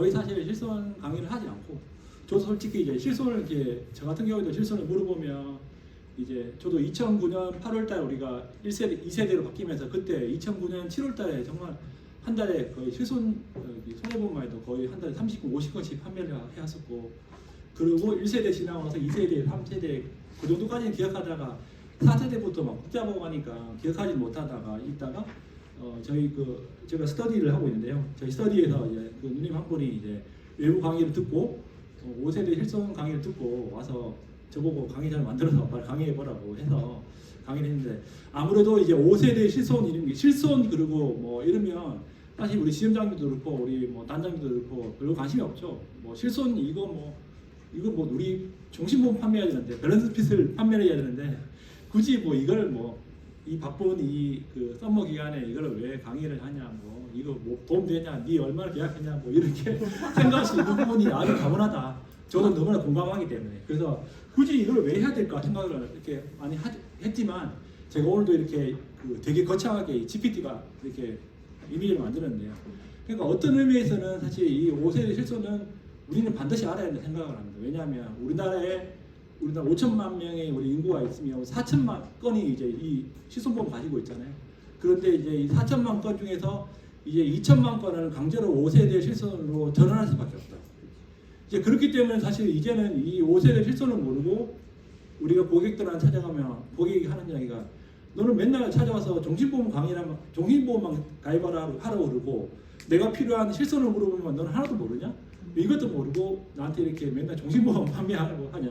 거의 사실 실손 강의를 하지 않고, 저도 솔직히 이제 실손을 이렇게 저 같은 경우에도 실손을 물어보면 이제 저도 2009년 8월달 우리가 1세대, 2세대로 바뀌면서 그때 2009년 7월달에 정말 한 달에 거의 실손 손해보험만 해도 거의 한 달에 30건, 50건씩 판매를 해왔었고, 그리고 1세대 지나고 나서 2세대, 3세대 그 정도까지는 기억하다가 4세대부터 막 복잡하고 하니까 기억하지 못하다가 있다가 저희 제가 스터디를 하고 있는데요. 저희 스터디에서 이제 그 누님 한 분이 이제 외부 강의를 듣고 5세대 실손 강의를 듣고 와서 저보고 강의 잘 만들어서 빨리 강의해 보라고 해서 강의를 했는데, 아무래도 이제 5세대 실손 이런 게 실손 그리고 뭐 이러면 사실 우리 지점장님도 그렇고 우리 뭐 단장님도 그렇고 별로 관심이 없죠. 뭐 실손 이거 뭐 우리 종신보험 판매해야 되는데 밸런스 핏을 판매를 해야 되는데 굳이 뭐 이걸 뭐 이 바쁜 그 썸머 기간에 이걸 왜 강의를 하냐, 뭐 이거 뭐 도움 되냐, 네 얼마나 계약했냐, 뭐 이렇게 생각할 수 있는 부분이 아주 가분하다. 저도 너무나 공감하기 때문에 그래서 굳이 이걸 왜 해야 될까 생각을 이렇게 많이 했지만, 제가 오늘도 이렇게 되게 거창하게 GPT가 이렇게 이미지를 만들었는데요. 그러니까 어떤 의미에서는 사실 이 5세대 실손은 우리는 반드시 알아야 된다 생각을 합니다. 왜냐하면 우리나라 5천만 명의 우리 인구가 있으면 4천만 건이 이제 이 실손보험 가지고 있잖아요. 그런데 이제 이 4천만 건 중에서 이제 2천만 건을 강제로 5세대 실손으로 전환할 수밖에 없다. 이제 그렇기 때문에 사실 이제는 이 5세대 실손을 모르고 우리가 고객들한테 찾아가면 고객이 하는 이야기가, 너는 맨날 찾아와서 종신보험 강의라면 종신보험만 가입하라 하라고 그러고 내가 필요한 실손을 물어보면 너는 하나도 모르냐? 이것도 모르고 나한테 이렇게 맨날 종신보험 판매하라고 하냐?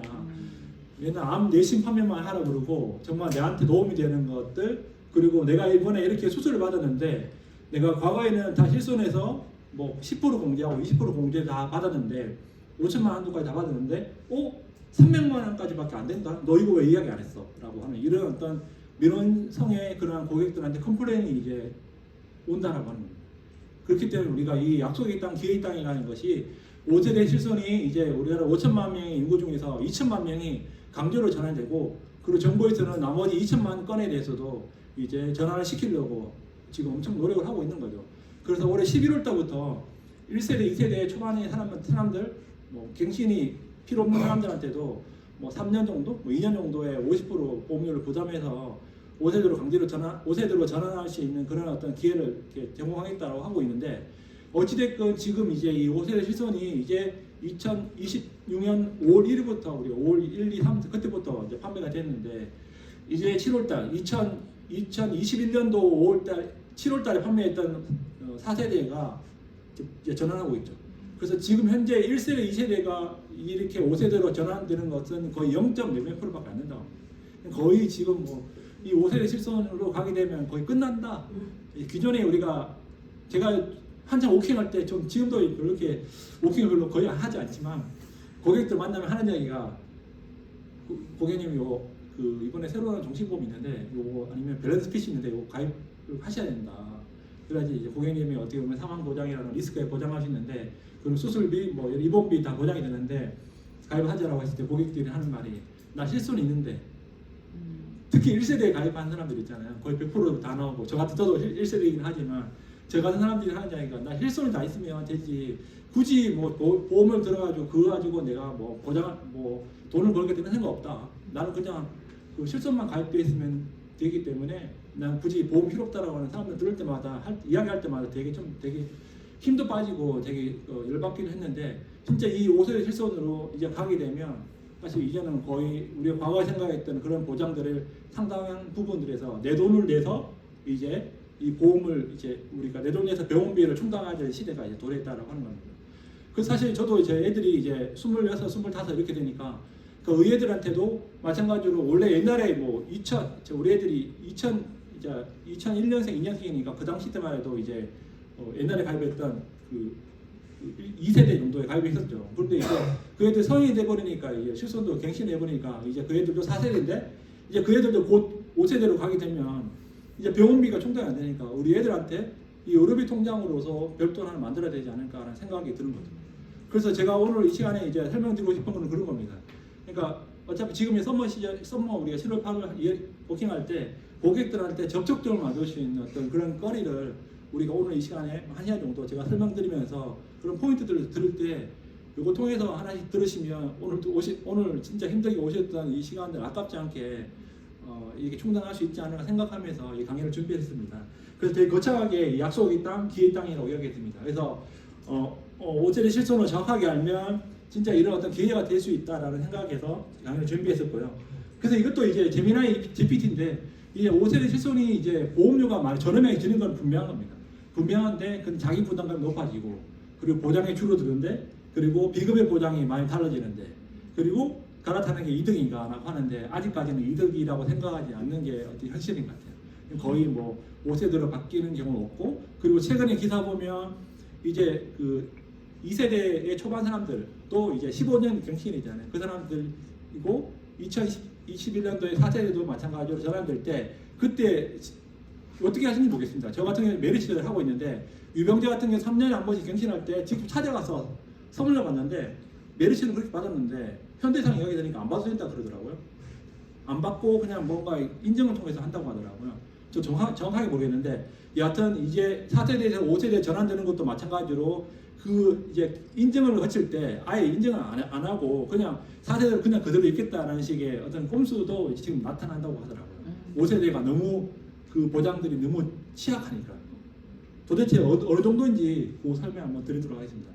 맨날 암 내신 판매만 하라고 그러고 정말 내한테 도움이 되는 것들, 그리고 내가 이번에 이렇게 수술을 받았는데 내가 과거에는 다 실손해서 뭐 10% 공제하고 20% 공제 다 받았는데 5천만 원 한도까지 다 받았는데 300만 원까지밖에 안 된다? 너 이거 왜 이야기 안 했어? 라고 하는 이런 어떤 민원성의 그런 고객들한테 컴플레인이 이제 온다라고 하는 겁니다. 그렇기 때문에 우리가 이 약속의 땅, 기회의 땅이라는 것이 5세대 실손이 이제 우리나라 5천만 명의 인구 중에서 2천만 명이 강제로 전환되고, 그리고 정부에서는 나머지 2천만 건에 대해서도 이제 전환을 시키려고 지금 엄청 노력을 하고 있는 거죠. 그래서 올해 11월 달부터 1세대, 2세대 초반의 사람들, 뭐 갱신이 필요 없는 사람들한테도 뭐 3년 정도, 뭐 2년 정도의 50% 보험료를 부담해서 5세대로 전환할 수 있는 그런 어떤 기회를 이렇게 제공하겠다고 하고 있는데, 어찌됐건 지금 이제 이 5세대 실손이 이제 2026년 5월 1일부터 우리 5월 1, 2, 3 그때부터 이제 판매가 됐는데, 이제 7월달 2021년도 5월달 7월달에 판매했던 4세대가 이제 전환하고 있죠. 그래서 지금 현재 1세대, 2세대가 이렇게 5세대로 전환되는 것은 거의 0.몇몇%밖에 안 된다고 합니다. 거의 지금 뭐 이 5세대 실손으로 가게 되면 거의 끝난다. 기존에 제가 한창 오킹할 때 좀 지금도 이렇게 오킹을 별로 거의 하지 않지만 고객들 만나면 하는 이야기가, 고객님 이번에 새로 나온 종신보험 있는데 요거 아니면 밸런스 핏이 있는데 요거 가입을 하셔야 된다. 그래야지 이제 고객님이 어떻게 보면 상환 보장이라는 리스크에 보장할 수 있는데, 그럼 수술비, 뭐 입원비 다 보장이 되는데 가입하자라고 했을 때 고객들이 하는 말이, 나 실손 있는데, 특히 1세대에 가입한 사람들 있잖아요. 거의 100%다 나오고, 저도 1세대이긴 하지만 저 같은 사람들이 하는 이야기가, 나 실손이 다 있으면 되지, 굳이 뭐 보험을 들어가지고 그거 가지고 내가 뭐 돈을 벌겠다는 생각 없다. 나는 그냥 그 실손만 가입돼 있으면 되기 때문에 난 굳이 보험 필요 없다라고 하는 사람들 들을 때마다 이야기할 때마다 되게 힘도 빠지고 되게 열받기도 했는데, 진짜 이 5세대 실손으로 이제 가게 되면 사실 이제는 거의 우리가 과거에 생각했던 그런 보장들을 상당한 부분들에서 내 돈을 내서 이제 이 보험을 이제 우리가 내 돈 내서 병원비를 충당해야 될 시대가 이제 도래했다라고 하는 겁니다. 그 사실 저도 제 애들이 이제 26, 25 이렇게 되니까 그 의애들한테도 마찬가지로, 원래 옛날에 뭐 우리 애들이 2001년생, 2년생이니까 그 당시 때만 해도 이제 옛날에 가입했던 그 2세대 정도에 가입했었죠. 그런데 이제 그 애들 성인이 돼버리니까 이제 실손도 갱신해버리니까 이제 그 애들도 4세대인데 이제 그 애들도 곧 5세대로 가게 되면 이제 병원비가 충당이 안 되니까 우리 애들한테 이 의료비 통장으로서 별돈 하나 만들어야 되지 않을까라는 생각이 드는 거죠. 그래서 제가 오늘 이 시간에 이제 설명드리고 싶은 거는 그런 겁니다. 그러니까 어차피 지금의 썸머 우리가 7월 8월 버킹할 때 고객들한테 접촉점을 만들 수 있는 어떤 그런 거리를 우리가 오늘 이 시간에 1시간 정도 제가 설명드리면서 그런 포인트들을 들을 때 이거 통해서 하나씩 들으시면 오늘 진짜 힘들게 오셨던 이 시간들 아깝지 않게 이렇게 충당할 수 있지 않을까 생각하면서 이 강의를 준비했습니다. 그래서 되게 거창하게 약속의 땅, 기회의 땅이라고 이야기했습니다. 그래서 5세대 실손을 정확하게 알면 진짜 이런 어떤 기회가 될 수 있다라는 생각에서 강의를 준비했었고요. 그래서 이것도 이제 제미나이 GPT인데 이제 5세대 실손이 이제 보험료가 많이 저렴해지는 건 분명한 겁니다. 분명한데 그 자기 부담감이 높아지고 그리고 보장이 줄어드는데 그리고 비급여 보장이 많이 달라지는데 그리고 갈아타는 게 이득인가라고 하는데 아직까지는 이득이라고 생각하지 않는 게 어떤 현실인 것 같아요. 거의 뭐 5세대로 바뀌는 경우는 없고 그리고 최근에 기사 보면 이제 그 2세대의 초반 사람들도 이제 15년 경신이잖아요. 그 사람들이고 2021년도에 4세대도 마찬가지로 전환될 때 그때 어떻게 하시는지 모르겠습니다. 저 같은 경우는 메리츠를 하고 있는데 유병재 같은 경우 3년에 한 번씩 경신할 때 직접 찾아가서 선물로 받는데 메리츠는 그렇게 받았는데 현대상 이야기 되니까 안 받아도 된다 그러더라고요. 안 받고 그냥 뭔가 인증을 통해서 한다고 하더라고요. 저 정확하게 모르겠는데 여하튼 이제 4세대에서 5세대 전환되는 것도 마찬가지로 그 이제 인증을 거칠 때 아예 인증을 안 하고 그냥 4세대로 그냥 그대로 있겠다라는 식의 어떤 꼼수도 지금 나타난다고 하더라고요. 5세대가 너무 그 보장들이 너무 취약하니까 도대체 어느 정도인지 그 설명 한번 드리도록 하겠습니다.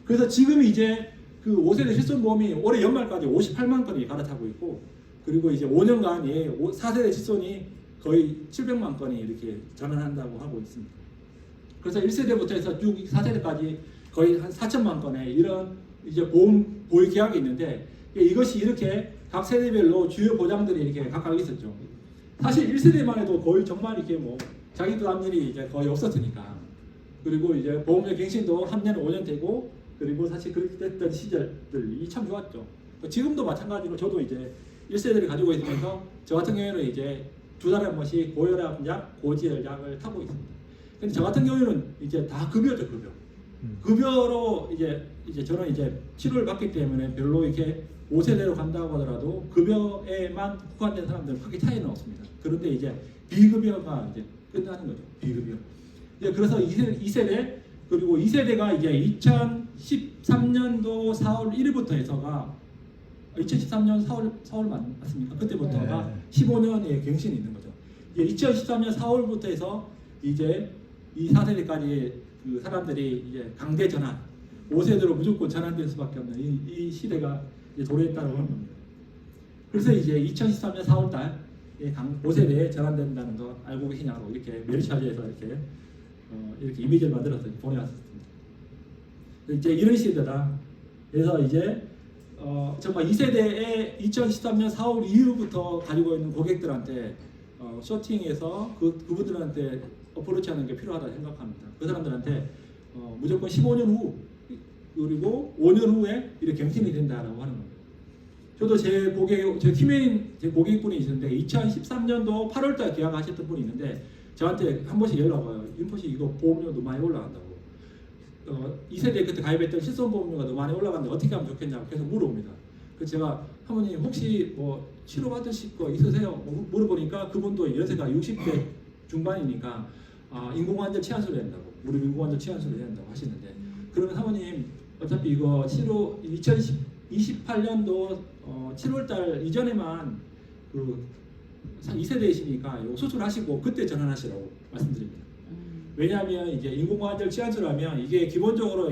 그래서 지금 이제 그 5세대 실손보험이 올해 연말까지 58만 건이 갈아타고 있고 그리고 이제 5년간 4세대 실손이 거의 700만 건이 이렇게 전환한다고 하고 있습니다. 그래서 1세대부터 해서 4세대까지 거의 한 4천만 건의 이런 이제 보유 계약이 있는데 이것이 이렇게 각 세대별로 주요 보장들이 이렇게 각각 있었죠. 사실 1세대만 해도 거의 정말 이렇게 뭐 자기 부담 일이 이제 거의 없었으니까 그리고 이제 보험료 갱신도 3년 5년 되고 그리고 사실 그렇게 됐던 시절들이 참 좋았죠. 지금도 마찬가지로 저도 이제 1세대를 가지고 있으면서 저 같은 경우에는 이제 2달에 한 번씩 고혈압약, 고지혈약을 타고 있습니다. 근데 저 같은 경우에는 이제 다 급여죠, 급여. 급여로 이제 저는 이제 치료를 받기 때문에 별로 이렇게 5세대로 간다고 하더라도 급여에만 국한된 사람들은 크게 차이는 없습니다. 그런데 이제 비급여가 이제 끝나는 거죠, 비급여. 이제 그래서 2세대 그리고 2세대가 이제 2013년도 4월 1일부터 해서가 2013년 4월 맞습니까? 그때부터가 네. 15년의 갱신이 있는 거죠. 이제 2013년 4월부터 해서 이제 이 4세대까지 그 사람들이 이제 강제 전환, 5세대로 무조건 전환될 수밖에 없는 이 시대가 이제 도래했다고 하는 겁니다. 그래서 이제 2013년 4월달 5세대에 전환된다는 거 알고 계시냐고 이렇게 메리차지에서 이렇게 이미지를 만들어서 보내왔습니다. 이제 이런 시대다. 그래서 이제 정말 2세대에 2013년 4월 이후부터 가지고 있는 고객들한테 쇼팅해서 그분들한테 어프로치하는 게 필요하다 생각합니다. 그 사람들한테 무조건 15년 후 그리고 5년 후에 이렇게 갱신이 된다라고 하는 겁니다. 저도 제 팀에 제 고객분이 있는데 2013년도 8월달 계약하셨던 분이 있는데 저한테 한 번씩 연락 와요. 인포시 이거 보험료도 많이 올라간다고. 2세대 그때 가입했던 실손보험료가 너무 많이 올라갔는데 어떻게 하면 좋겠냐고 계속 물어봅니다. 그래서 제가 사모님 혹시 뭐 치료받으실 거 있으세요? 물어보니까 그분도 연세가 60대 중반이니까 인공관절 치환술을 해야 된다고 무릎 인공관절 치환술을 해야 된다고 하시는데 그러면 사모님 어차피 이거 치료 2028년도 7월달 이전에만 그 2세대이시니까 수술하시고 그때 전환하시라고 말씀드립니다. 왜냐하면 이제 인공관절 치환술하면 이게 기본적으로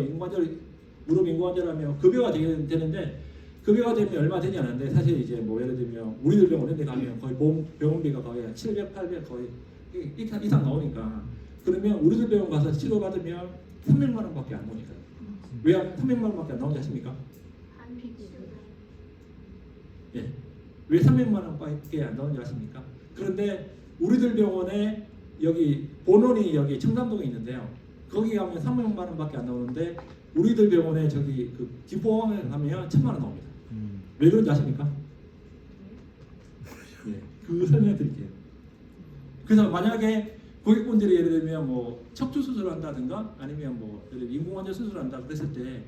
무릎 인공관절하면 급여가 되는데 급여가 되면 얼마 되지 않는데 사실 이제 뭐 예를 들면 우리들 병원 이런 데 가면 거의 병원비가 거의 700, 800 거의 이상 나오니까 그러면 우리들 병원 가서 치료받으면 300만 원밖에 안 나오니까요. 왜 300만 원밖에 안 나오지 않습니까? 예. 왜 300만 원밖에 안 나오는지 아십니까? 그런데 우리들 병원에 여기 본원이 여기 청담동에 있는데요. 거기 가면 300만 원밖에 안 나오는데 우리들 병원에 저기 그 김포항에 가면 1000만 원 나옵니다. 왜 그런지 아십니까? 예. 그 설명 드릴게요. 그래서 만약에 고객분들이 예를 들면 뭐 척추 수술을 한다든가 아니면 뭐 예를 들면 인공관절 수술을 한다 그랬을 때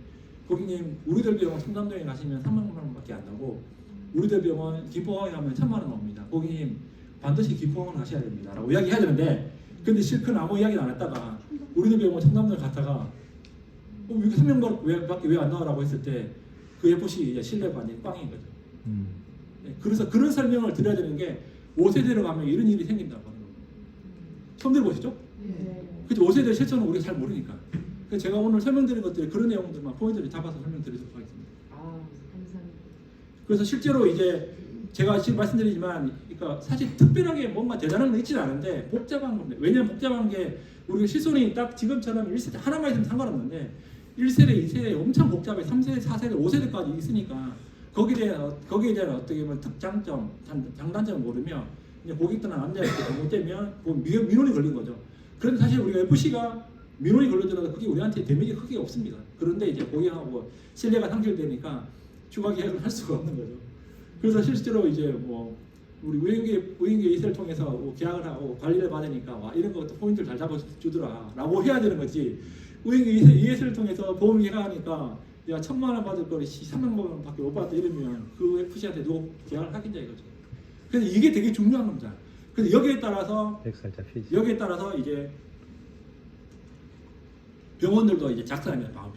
고객님 우리들 병원 청담동에 가시면 300만 원밖에 안 나고 우리들 병원 김포항에 가면 1000만 원 나옵니다. 고객님 반드시 김포항을 가셔야 됩니다 라고 이야기해야 되는데 근데 실컷 아무 이야기도 안 했다가 우리들 병원 청담동 갔다가 이게 3명밖에 왜 안 나와라고 했을 때 그 FC 이제 신뢰가 완전히 꽝인 거죠. 네, 그래서 그런 설명을 드려야 되는 게 5세대로 가면 이런 일이 생긴다고 하는 거예요. 처음 들어보시죠? 네. 그죠? 5세대 실천은 우리가 잘 모르니까. 그래서 제가 오늘 설명드린 것들이 그런 내용들만 포인트를 잡아서 설명드리도록 하겠습니다. 아, 감사합니다. 그래서 실제로 이제 제가 지금 말씀드리지만, 그러니까 사실 특별하게 뭔가 대단한 건 있지는 않은데 복잡한 겁니다. 왜냐면 복잡한 게 우리가 실손이 딱 지금처럼 1세대 하나만 있으면 상관없는데 1세대, 2세대 엄청 복잡해. 3세대, 4세대, 5세대까지 있으니까 거기에 대한 어떻게 보면 특장점, 장단점을 모르면 이제 고객들은 안내할 때 잘못되면 민원이 걸린 거죠. 그런데 사실 우리가 FC가 민원이 걸리더라도 그게 우리한테 데미지 크게 없습니다. 그런데 이제 고객하고 신뢰가 상실되니까 추가 계약을 할 수가 없는 거죠. 그래서 실제로 이제 뭐 우리 우영계 이사를 통해서 뭐 계약을 하고 관리를 받으니까 와 이런 것도 포인트를 잘 잡아주더라라고 해야 되는 거지. 우영계 이사를 통해서 보험 계약하니까 야 1,000만 원 받을 거를 300만 원밖에 못 받았다 이러면 그 FC한테 누구 계약을 하겠냐 이거죠. 그래서 이게 되게 중요한 겁니다. 그래서 여기에 따라서 이제 병원들도 이제 작성합니다.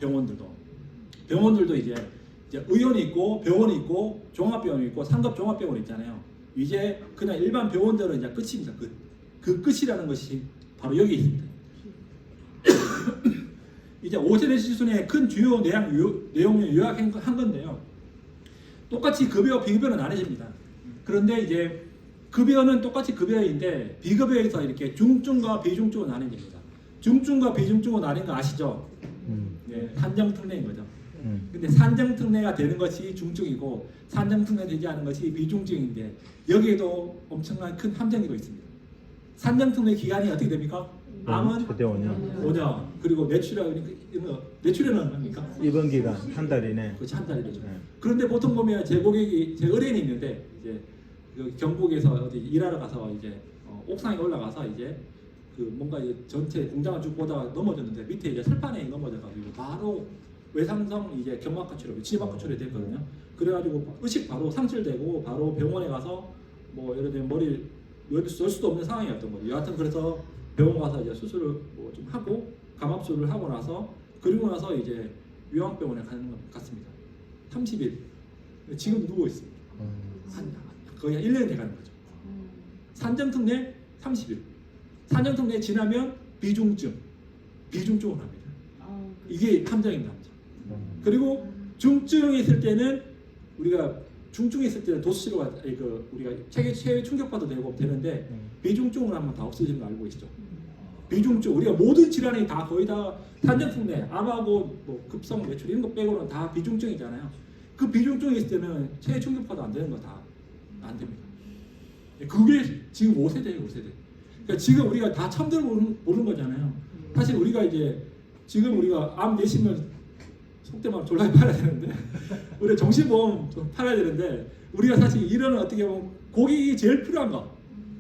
병원들도 이제 의원이 있고 병원이 있고 종합병원이 있고 상급 종합병원 있잖아요. 이제 그냥 일반 병원들은 이제 끝입니다. 그 끝이라는 것이 바로 여기 있습니다. 이제 5세대 시순의 큰 주요 내용을 요약한 건데요. 똑같이 급여와 비급여는 나눠집니다. 그런데 이제 급여는 똑같이 급여인데 비급여에서 이렇게 중증과 비중증으로 나눠집니다. 중증과 비중증으로 나뉜 거 아시죠? 네, 산정특례인 거죠. 근데 산정특례가 되는 것이 중증이고 산정특례 되지 않은 것이 비중증인데 여기에도 엄청난 큰 함정이 있습니다. 산정특례 기간이 어떻게 됩니까? 암은 최대 5년. 5년. 그리고 뇌출혈은 얼마입니까? 입원 기간 한 달이네. 그렇지, 한 달이죠. 네. 그런데 보통 보면 제 고객이 제 의뢰인이 있는데 이제 그 경북에서 어디 일하러 가서 이제 옥상에 올라가서 이제 그 뭔가 이제 전체 공장을 쭉 보다가 넘어졌는데 밑에 이제 철판에 넘어져가지고 바로 외상성 이제 경막하 치료, 치박하 치료 됐거든요. 그래가지고 의식 바로 상실되고 바로 병원에 가서 뭐 예를 들면 머리를 열 수도 없는 상황이었던 거죠. 여하튼 그래서 병원 가서 이제 수술을 뭐 좀 하고 감압술을 하고 나서 그리고 나서 이제 요양병원에 가는 것 같습니다. 30일 지금 누워 있습니다. 거의 한 1년이 돼가는 거죠. 산정특례 30일. 산정특례 지나면 비중증으로 합니다. 이게 함정입니다. 그리고 중증에 있을 때는 우리가 중증에 있을 때는 도수치료가 우리가 체외 충격파도 되는데 비중증으로 하면 다 없어지는 거 알고 계시죠? 비중증 우리가 모든 질환이 다 거의 다 산정특례, 암하고 뭐 급성 매출 이런 거 빼고는 다 비중증이잖아요. 그 비중증에 있을 때는 체외 충격파도 안 되는 거 다 안 됩니다. 그게 지금 5세대예요, 5세대. 그러니까 지금 우리가 다 처음 들어보는 거잖아요. 사실 우리가 이제 지금 우리가 암 내시면 속대 말로 졸라 팔아야 되는데 우리 정신보험 좀 팔아야 되는데 우리가 사실 이런 어떻게 보면 고객이 제일 필요한 거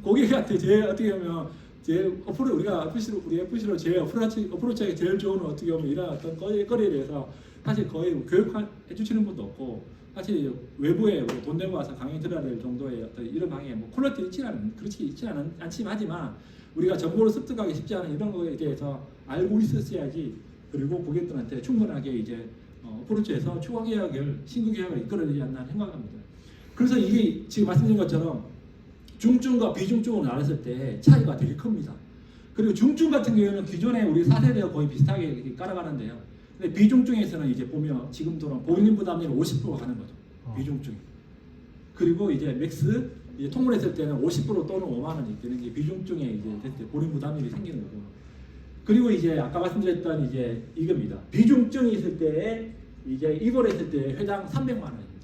고객한테 제일 어떻게 보면 제일 우리가 FC로 제일 어프로치하기 제일 좋은 어떻게 보면 이런 어떤 거리에 대해서 사실 거의 교육해 주시는 분도 없고 사실 외부에 돈 내고 와서 강의 들어야 될 정도의 어떤 이런 방에 뭐 퀄리티 그렇지 있지는 않지만 우리가 정보를 습득하기 쉽지 않은 이런 거에 대해서 알고 있었어야지. 그리고 고객들한테 충분하게 이제 어프로치해서 추가 계약을 신규 계약을 이끌어내지 않나 생각합니다. 그래서 이게 지금 말씀드린 것처럼 중증과 비중증으로 나눴을 때 차이가 되게 큽니다. 그리고 중증 같은 경우에는 기존에 우리 4세대와 거의 비슷하게 깔아가는데요. 근데 비중증에서는 이제 보면 지금처럼 보유님 부담률이 50% 가는 거죠. 비중증. 그리고 이제 맥스 이제 통보했을 때는 50% 또는 5만 원이 되는 게 비중증에 이제 됐을 때 보유 부담률이 생기는 거고. 그리고 이제 아까 말씀드렸던 이제 이겁니다. 비중증이 있을 때 이제 입원했을 때 회당 300만 원입니다.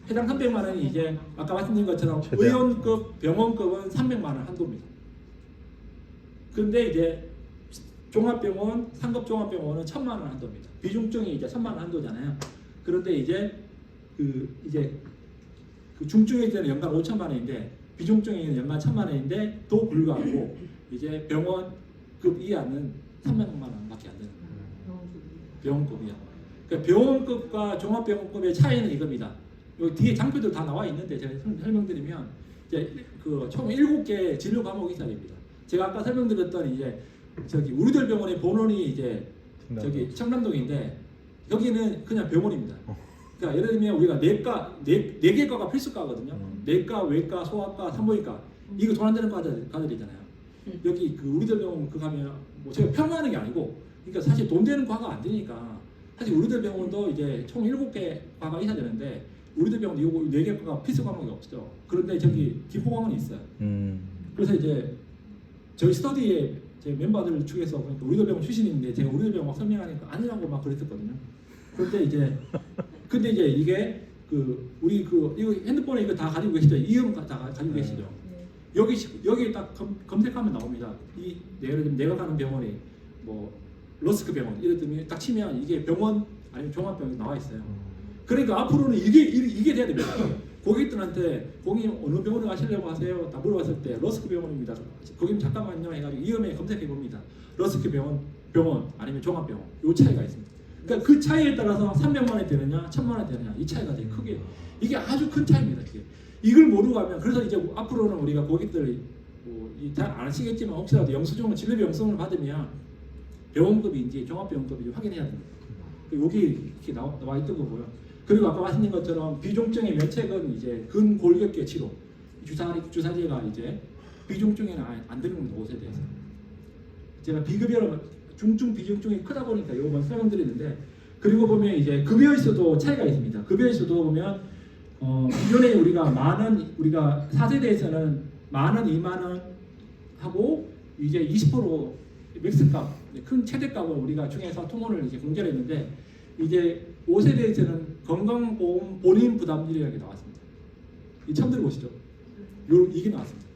회당 300만 원이 이제 아까 말씀드린 것처럼 의원급, 병원급은 300만 원 한도입니다. 근데 이제 종합병원, 상급 종합병원은 1,000만 원 한도입니다. 비중증이 이제 1,000만 원 한도잖아요. 그런데 이제 그 중증일 때는 연간 5천만 원인데 비중증에는 연간 1,000만 원인데 또 불구하고 이제 병원급 이하는 300만 원밖에 안 되는 거예요. 병원급이요. 그러니까 병원급과 종합병원급의 차이는 이겁니다. 여기 뒤에 장표들 다 나와 있는데 제가 설명드리면 이제 총 7개 진료 과목이 있어야 됩니다. 제가 아까 설명드렸던 이제 저기 우리들 병원의 본원이 이제 청담동. 저기 청담동인데 여기는 그냥 병원입니다. 그러니까 예를 들면 우리가 네 개과가 필수과거든요. 내과, 외과, 소아과, 산부인과 이거 돈 안 되는 과들이잖아요. 여기 그 우리들 병원 그 가면 뭐 제가 폄하하는 게 아니고, 그러니까 사실 돈 되는 과가 안 되니까 사실 우리들 병원도 이제 총 7개 과가 있어야 되는데 우리들 병원도 이거 4개 과가 필수 과목이 없죠. 그런데 저기 김포병원이 있어요. 그래서 이제 저희 스터디에 제 멤버들 중에서 보니까 우리들 병원 출신인데 제가 우리들 병원 설명하니까 아니라고 막 그랬었거든요. 그런데 이제 근데 이제 이게 그 우리 그 이거 핸드폰에 이거 다 가지고 계시죠? 이음 다 가지고 계시죠? 여기 딱 검색하면 나옵니다. 이 예를 들면 내가 가는 병원이 뭐 러스크 병원 이럴 때딱 치면 이게 병원 아니면 종합병원이 나와 있어요. 그러니까 앞으로는 이게 돼야 됩니다. 고객들한테 고객님 어느 병원에 가시려고 하세요? 다 물어봤을 때 러스크 병원입니다. 고객님 잠깐만요 해가지고 이음에 검색해 봅니다. 러스크 병원 아니면 종합병원 요 차이가 있습니다. 그러니까 그 차이에 따라서 300만 원이 되느냐 1000만 원이 되느냐 이 차이가 되게 크게 이게 아주 큰 차이입니다. 이걸 모르고 가면 그래서 이제 앞으로는 우리가 고객들이 잘 안 아시겠지만 혹시라도 영수증을 진료비 영수증을 받으면 병원급인지 종합병원급인지 확인해야 됩니다. 여기 이렇게 나와 있던 거고요. 그리고 아까 말씀드린 것처럼 비중증의 면책은 이제 근골격계 치료 주사제가 이제 비중증에는 안 되는 겁니다. 5세대에서 제가 비급여로 중증 비중증이 크다 보니까 이거 먼저 설명드리는데, 그리고 보면 이제 급여에서도 차이가 있습니다. 급여에서도 보면 기존에 우리가 우리가 4세대에서는 10,000원, 20,000원 하고 이제 20% 맥스값, 큰 최대값을 우리가 중에서 통원을 이제 공제를 했는데 이제 5세대에서는 건강보험 본인 부담률이라는 게 나왔습니다. 이 처음 들어보시죠? 이게 나왔습니다.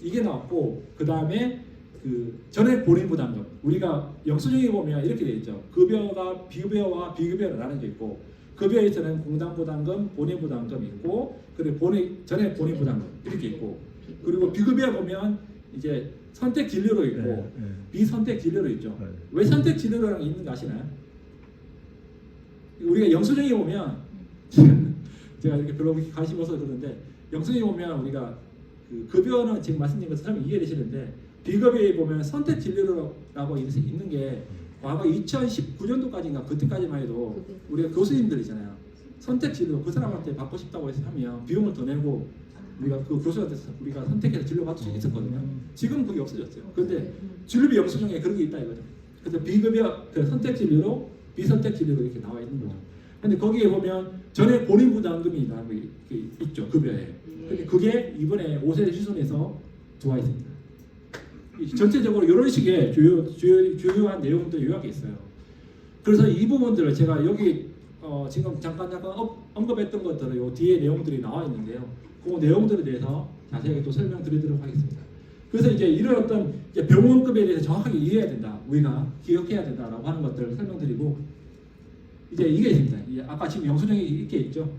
이게 나왔고 그 다음에 그 전액 본인 부담금 우리가 영수증에 보면 이렇게 돼 있죠. 급여가 비급여와 비급여로 나눠져 있고 급여에서는 공당 부담금, 본인 부담금 있고 그리고 전액 본인 부담금 이렇게 있고 그리고 비급여 보면 이제 선택 진료로 있고 비선택 진료로 있죠. 왜 선택 진료라는 게 있는 거 아시나요? 우리가 영수증에 보면 제가 이렇게 별로 관심 없어서 그러는데 영수증에 보면 우리가 그 급여는 지금 말씀드린 것처럼 이해되시는데 비급여에 보면 선택 진료라고 있는 게 과거 2019년도까지인가 그때까지만 해도 우리가 교수님들이잖아요. 선택 진료 그 사람한테 받고 싶다고 해서 하면 비용을 더 내고 우리가 그 교수한테 우리가 선택해서 진료 받을 수 있었거든요. 지금 그게 없어졌어요. 그런데 진료비 영수증에 그런 게 있다 이거죠. 그래서 비급여 그 선택 진료로 비선택 진료로 이렇게 나와 있는 거죠. 근데 거기에 보면 전액 본인 부담금이 나오는 게 있죠. 급여에. 근데 그게 이번에 5세대 시선에서 들어와 있습니다. 전체적으로 이런 식의 주요한 내용들 요약이 있어요. 그래서 이 부분들을 제가 여기 지금 잠깐 언급했던 것들을 요 뒤에 내용들이 나와 있는데요. 그 내용들에 대해서 자세하게 또 설명드리도록 하겠습니다. 그래서 이제 이런 어떤 이제 병원급에 대해서 정확하게 이해해야 된다. 우리가 기억해야 된다라고 하는 것들을 설명드리고 이제 이게 있습니다. 아까 지금 영수증이 이렇게 있죠.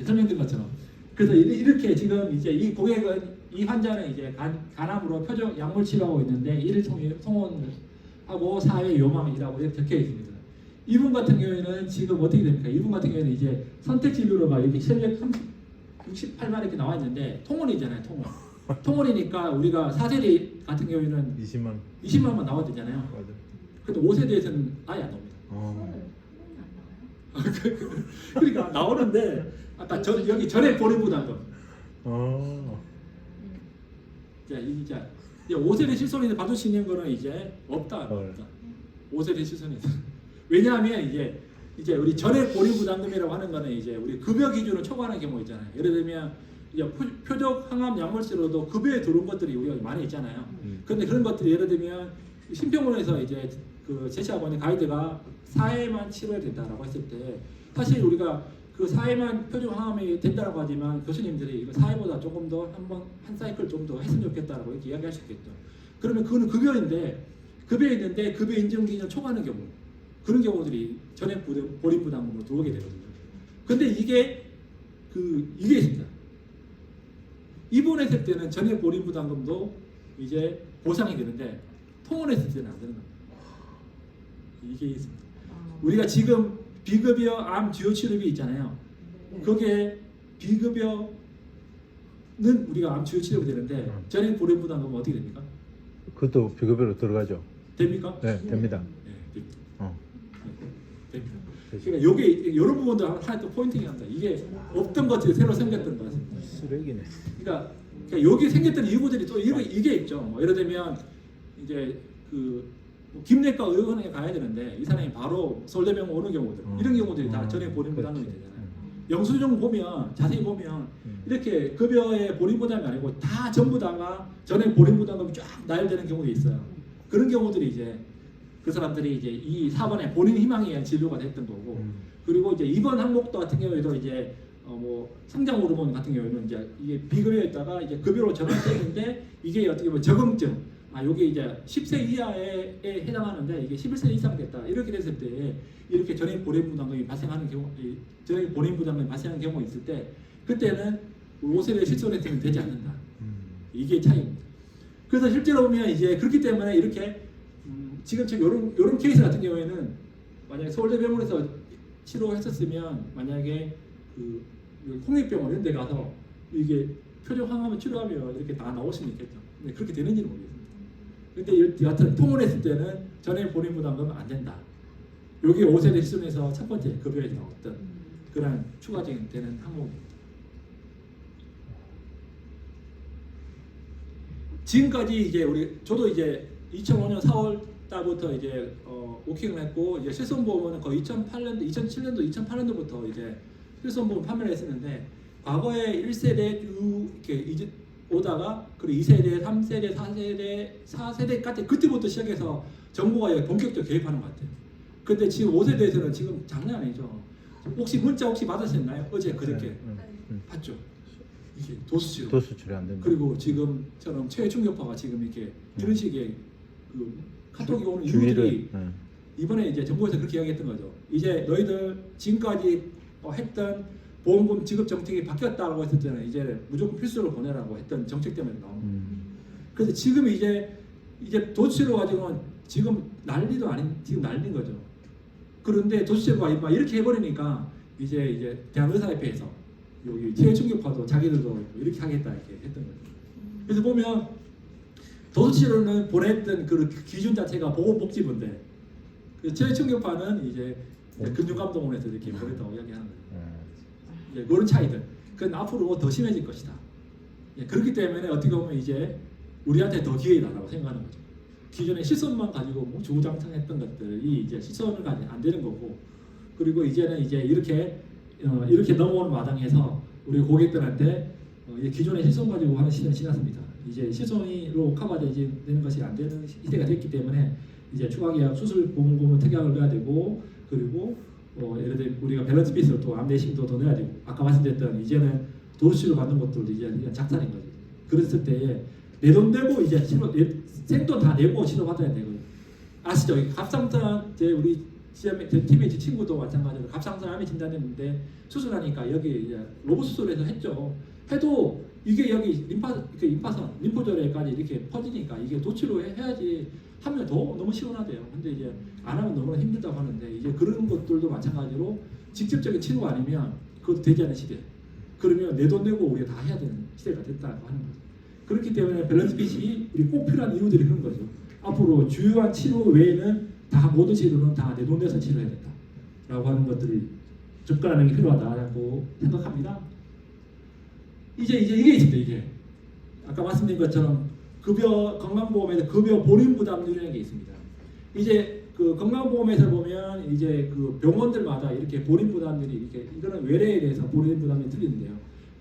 설명드린 것처럼. 그래서 이렇게 지금 이제 이 고객은 이 환자는 이제 간암으로 표적 약물 치료하고 있는데 이를 통원하고 사회 요망이라고 이렇게 적혀 있습니다. 이분 같은 경우에는 지금 어떻게 됩니까? 이분 같은 경우에는 이제 선택 진료로가 이렇게 실력 68만 이렇게 나와 있는데 통원이잖아요. 통원이니까 우리가 4세대 같은 경우에는 20만만 나와야 되잖아요. 맞아. 근데 5세대에서는 아예 안 나옵니다. 그러니까 나오는데 아까 여기 전액 본인 부담금. 자, 5세대 실손에서 받을 수 있는 거는 이제 없다. 5세대 실손에서. 왜냐하면 이제 우리 전액 본인 부담금이라고 하는 거는 이제 우리 급여 기준을 초과하는 경우 있잖아요. 예를 들면 이제 표적 항암 약물치료도 급여에 들어온 것들이 우리가 많이 있잖아요. 그런데 그런 것들이 예를 들면 심평원에서 이제 그 제시하고 있는 가이드가 4회만 치료해야 된다라고 했을 때 사실 우리가 그 4회만 표적 항암이 된다라고 하지만 교수님들이 이거 4회보다 조금 더 한 사이클 좀 더 했으면 좋겠다라고 이렇게 이야기할 수 있겠죠. 그러면 그거는 급여인데 급여에 있는데 급여 인정 기준을 초과하는 경우 그런 경우들이 전액 본인 부담금으로 들어오게 되거든요. 근데 이게 있습니다. 입원했을 때는 전액 본인 부담금도 이제 보상이 되는데 통원했을 때는 안 되는 겁니다. 이게 있습니다. 우리가 지금 비급여 암 주요 치료비 있잖아요. 그게 비급여는 우리가 암 주요 치료비 되는데 전액 본인 부담금은 어떻게 됩니까? 그것도 비급여로 들어가죠. 됩니까? 네, 됩니다. 네, 됩니다. 어. 됩니다. 되죠. 그러니까 요게 이런 부분도 하나 또 포인팅이 합니다. 이게 없던 것들이 새로 생겼던 것입니다. 쓰레기네. 그러니까 여기 생겼던 이유들이 또 이게 있죠. 뭐 예를 들면 이제 뭐 김내과 의원에 가야 되는데 이 사람이 바로 서울대병원 오는 경우들 이런 경우들이 다 전액 본인 부담금이 그렇지. 되잖아요. 영수증 보면 자세히 보면 이렇게 급여에 본인 부담이 아니고 다 전부 다가 전액 본인 부담금이 쫙 나열되는 경우도 있어요. 그런 경우들이 이제 그 사람들이 이제 이 4번에 본인 희망에 의한 진료가 됐던 거고 그리고 이제 이번 항목도 같은 경우에도 이제 뭐 성장 호르몬 같은 경우에는 이제 이게 비급여였다가 이제 급여로 전환되는데 이게 어떻게 보면 적응증 요게 이제 10세 이하에 해당하는데 이게 11세 이상 됐다 이렇게 됐을 때 이렇게 전액 본인 부담금이 발생하는 경우 전액 본인 부담금이 발생하는 경우가 있을 때 그때는 5세대 실손혜택은 되지 않는다. 이게 차이입니다. 그래서 실제로 보면 이제 그렇기 때문에 이렇게 지금 이런 케이스 같은 경우에는 만약에 서울대병원에서 치료했었으면 만약에 그 홍익병원 이런 데 가서 이게 표적 항암을 치료하면 이렇게 다 나올 수는 있겠죠. 근데 그렇게 되는지는 모르겠습니다. 근데 여하튼 통원했을 때는 전액 본인 부담금은 안 된다. 여기 5세대 시즌에서 첫 번째 급여에서 나왔던 그런 추가적인 되는 항목입니다. 지금까지 이제 저도 이제 2005년 4월 달부터 이제 워킹을 했고 이제 실손보험은 거의 2008년도, 2007년도, 2008년도부터 이제 실손보험 판매를 했었는데 과거에 1세대 이렇게 이제 오다가 그리고 2세대, 3세대, 4세대까지 그때부터 시작해서 정부가 본격적으로 개입하는 것 같아요. 근데 지금 5세대에서는 지금 장난 아니죠. 혹시 문자 받으셨나요? 어제 그저께 봤죠? 이게 도수 도수치료 안 된다. 그리고 지금처럼 최충격파가 지금 이렇게 이런 식의 그 카톡이 오는 주의를, 이유들이 이번에 이제 정부에서 그렇게 이야기했던 거죠. 이제 너희들 지금까지 했던 보험금 지급 정책이 바뀌었다고 했을 때는 이제 무조건 필수로 보내라고 했던 정책 때문에 나온 거예요. 그래서 지금 이제 도수치료 가지고는 지금 난리도 아닌 지금 난리인 거죠. 그런데 도수치료가 이렇게 해버리니까 이제 대한의사협회에서 여기 최충격파도 자기들도 이렇게 하겠다 이렇게 했던 거죠. 그래서 보면 도수치료는 보냈던 그 기준 자체가 보건복지부인데 그 최충격파는 이제 금융감독원에서 이렇게 보냈다고 이야기하는 거예요. 이제 그런 차이들. 그건 앞으로 더 심해질 것이다. 그렇기 때문에 어떻게 보면 이제 우리한테 더 기회다라고 생각하는 거죠. 기존에 시선만 가지고 뭐 주구장창했던 것들이 이제 시선을 가지고 안 되는 거고, 그리고 이제는 이제 이렇게 넘어오는 마당에서 우리 고객들한테 기존의 시선 가지고 하는 시대는 지났습니다. 이제 시선으로 커버되는 것이 안 되는 시대가 됐기 때문에 이제 추가계약 수술 보험금은 특약을 넣어야 되고, 그리고 예를 들어 우리가 밸런스 비스를 또 암내심도 더 넣어야 되고, 아까 말씀드렸던 이제는 도수치료 받는 것들도 이제 작살인 거죠. 그랬을 때에 내 돈 내고 이제 생돈 다 내고 치료 받아야 되거든요. 아시죠? 갑상선 우리 제 팀의 제 친구도 마찬가지로 갑상선 암이 진단됐는데 수술하니까 여기 이제 로봇 수술해서 했죠. 해도 이게 여기 림파선, 림포절에까지 이렇게 퍼지니까 이게 도치료 해야지 하면 더 너무 시원하대요. 근데 이제 안 하면 너무 힘들다고 하는데 이제 그런 것들도 마찬가지로 직접적인 치료가 아니면 그것도 되지 않는 시대. 그러면 내 돈 내고 우리가 다 해야 되는 시대가 됐다고 하는 거죠. 그렇기 때문에 밸런스 핏이 우리 꼭 필요한 이유들이 그런 거죠. 앞으로 주요한 치료 외에는 다 모든 치료는 다 내 돈 내서 치료해야 된다라고 하는 것들이 접근하는 게 필요하다고 생각합니다. 이제 이게 있습니다. 이게 아까 말씀드린 것처럼 건강보험에서 급여 본인 부담률이라는 게 있습니다. 이제 그 건강보험에서 보면 이제 그 병원들마다 이렇게 본인 부담률이 이렇게 이거는 외래에 대해서 본인 부담률이 틀리는데요.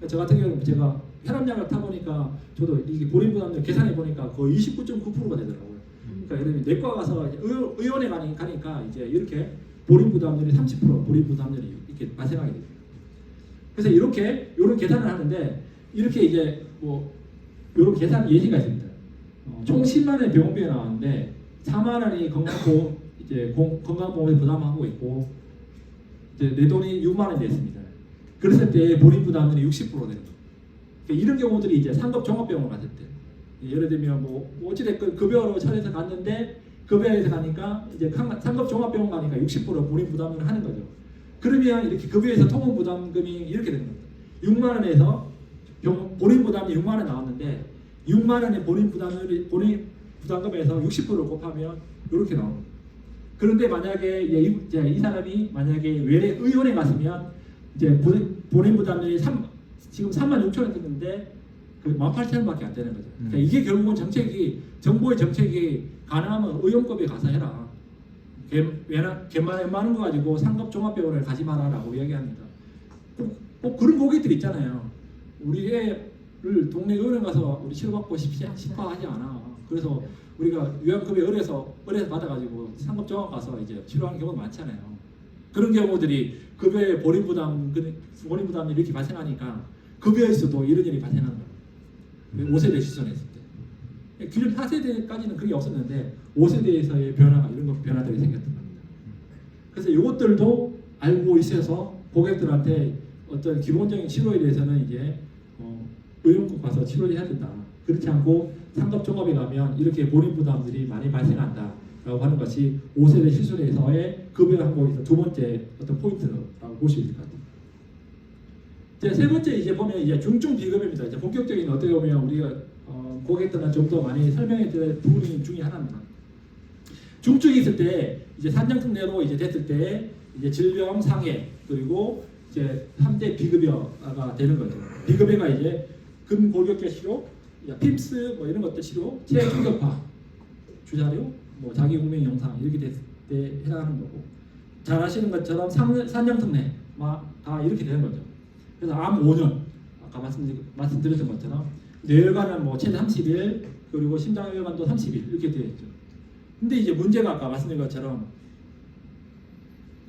저 같은 경우는 제가 혈압약을 타 보니까 저도 이게 본인 부담률 계산해 보니까 거의 29.9%가 되더라고요. 그러니까 예를 들면 내과 가서 의원에 가니까 이제 이렇게 본인 부담률이 30% 본인 부담률이 이렇게 발생하게 됩니다. 그래서 이런 계산을 하는데 이렇게 이제 뭐 이런 계산 예시가 있습니다. 총 10만 원의 병원비가 나왔는데 4만 원이 건강보험 이제 건강보험에 부담하고 있고 이제 내 돈이 6만 원이 됐습니다. 그랬을 때 본인 부담률이 60% 되는 거예요. 그러니까 이런 경우들이 이제 상급 종합병원 갔을 때 예를 들면 뭐 어찌됐건 급여로 처리해서 갔는데 급여에서 가니까 이제 상급 종합병원 가니까 60% 본인 부담을 하는 거죠. 그러면 이렇게 급여에서 통원 부담금이 이렇게 되는 겁니다. 6만 원에서 본인 부담이 6만 원 나왔는데 6만 원의 본인 부담금에서 60%를 곱하면 이렇게 나옵니다. 그런데 만약에 이제 이 사람이 만약에 외래 의원에 갔으면 이제 본인 부담률이 지금 36,000원 됐는데 그 18,000원밖에 안 되는 거죠. 그러니까 이게 결국은 정부의 정책이 가능하면 의원급에 가서 해라. 웬만한 거 가지고 상급 종합병원을 가지 마라라고 이야기합니다. 꼭 그런 고객들 있잖아요. 우리 애를 동네 의원에 가서 우리 치료받고 싶어 하지 않아. 그래서 우리가 요양급여 의뢰서 받아가지고 상급 종합 가서 이제 치료하는 경우가 많잖아요. 그런 경우들이 급여의 본인 부담이 이렇게 발생하니까 급여에서도 이런 일이 발생하는 거예요. 5세대 시선했을 때. 기존 4세대까지는 그게 없었는데 5세대에서의 변화가 이런 변화들이 생겼던 겁니다. 그래서 이것들도 알고 있어서 고객들한테 어떤 기본적인 치료에 대해서는 이제 의료국 가서 치료를 해야 된다. 그렇지 않고 상급 종합에 가면 이렇게 본인 부담들이 많이 발생한다라고 하는 것이 5세대 실손에서의 급여 항목에서 두 번째 어떤 포인트라고 볼 수 있을 것 같아요. 이제 세 번째 이제 보면 이제 중증 비급여입니다. 이제 본격적인 어떻게 보면 우리가 고객들은 좀 더 많이 설명해 드릴 부분 중에 하나입니다. 중증이 있을 때 이제 산정특례로 이제 됐을 때 이제 질병 상해 그리고 이제 3대 비급여가 되는 거죠. 비급여가 이제 근골격계 치료, 핌스 뭐 이런 것들 치료, 체중격파, 주사료, 뭐 자기공명 영상 이렇게 됐을 때 해당하는 거고, 잘 아시는 것처럼 산정특례 다 이렇게 되는 거죠. 그래서 암 5년 아까 말씀드렸던 것처럼 뇌혈관은 뭐 최대 30일 그리고 심장혈관도 30일 이렇게 되어 있죠. 근데 이제 문제가 아까 말씀드린 것처럼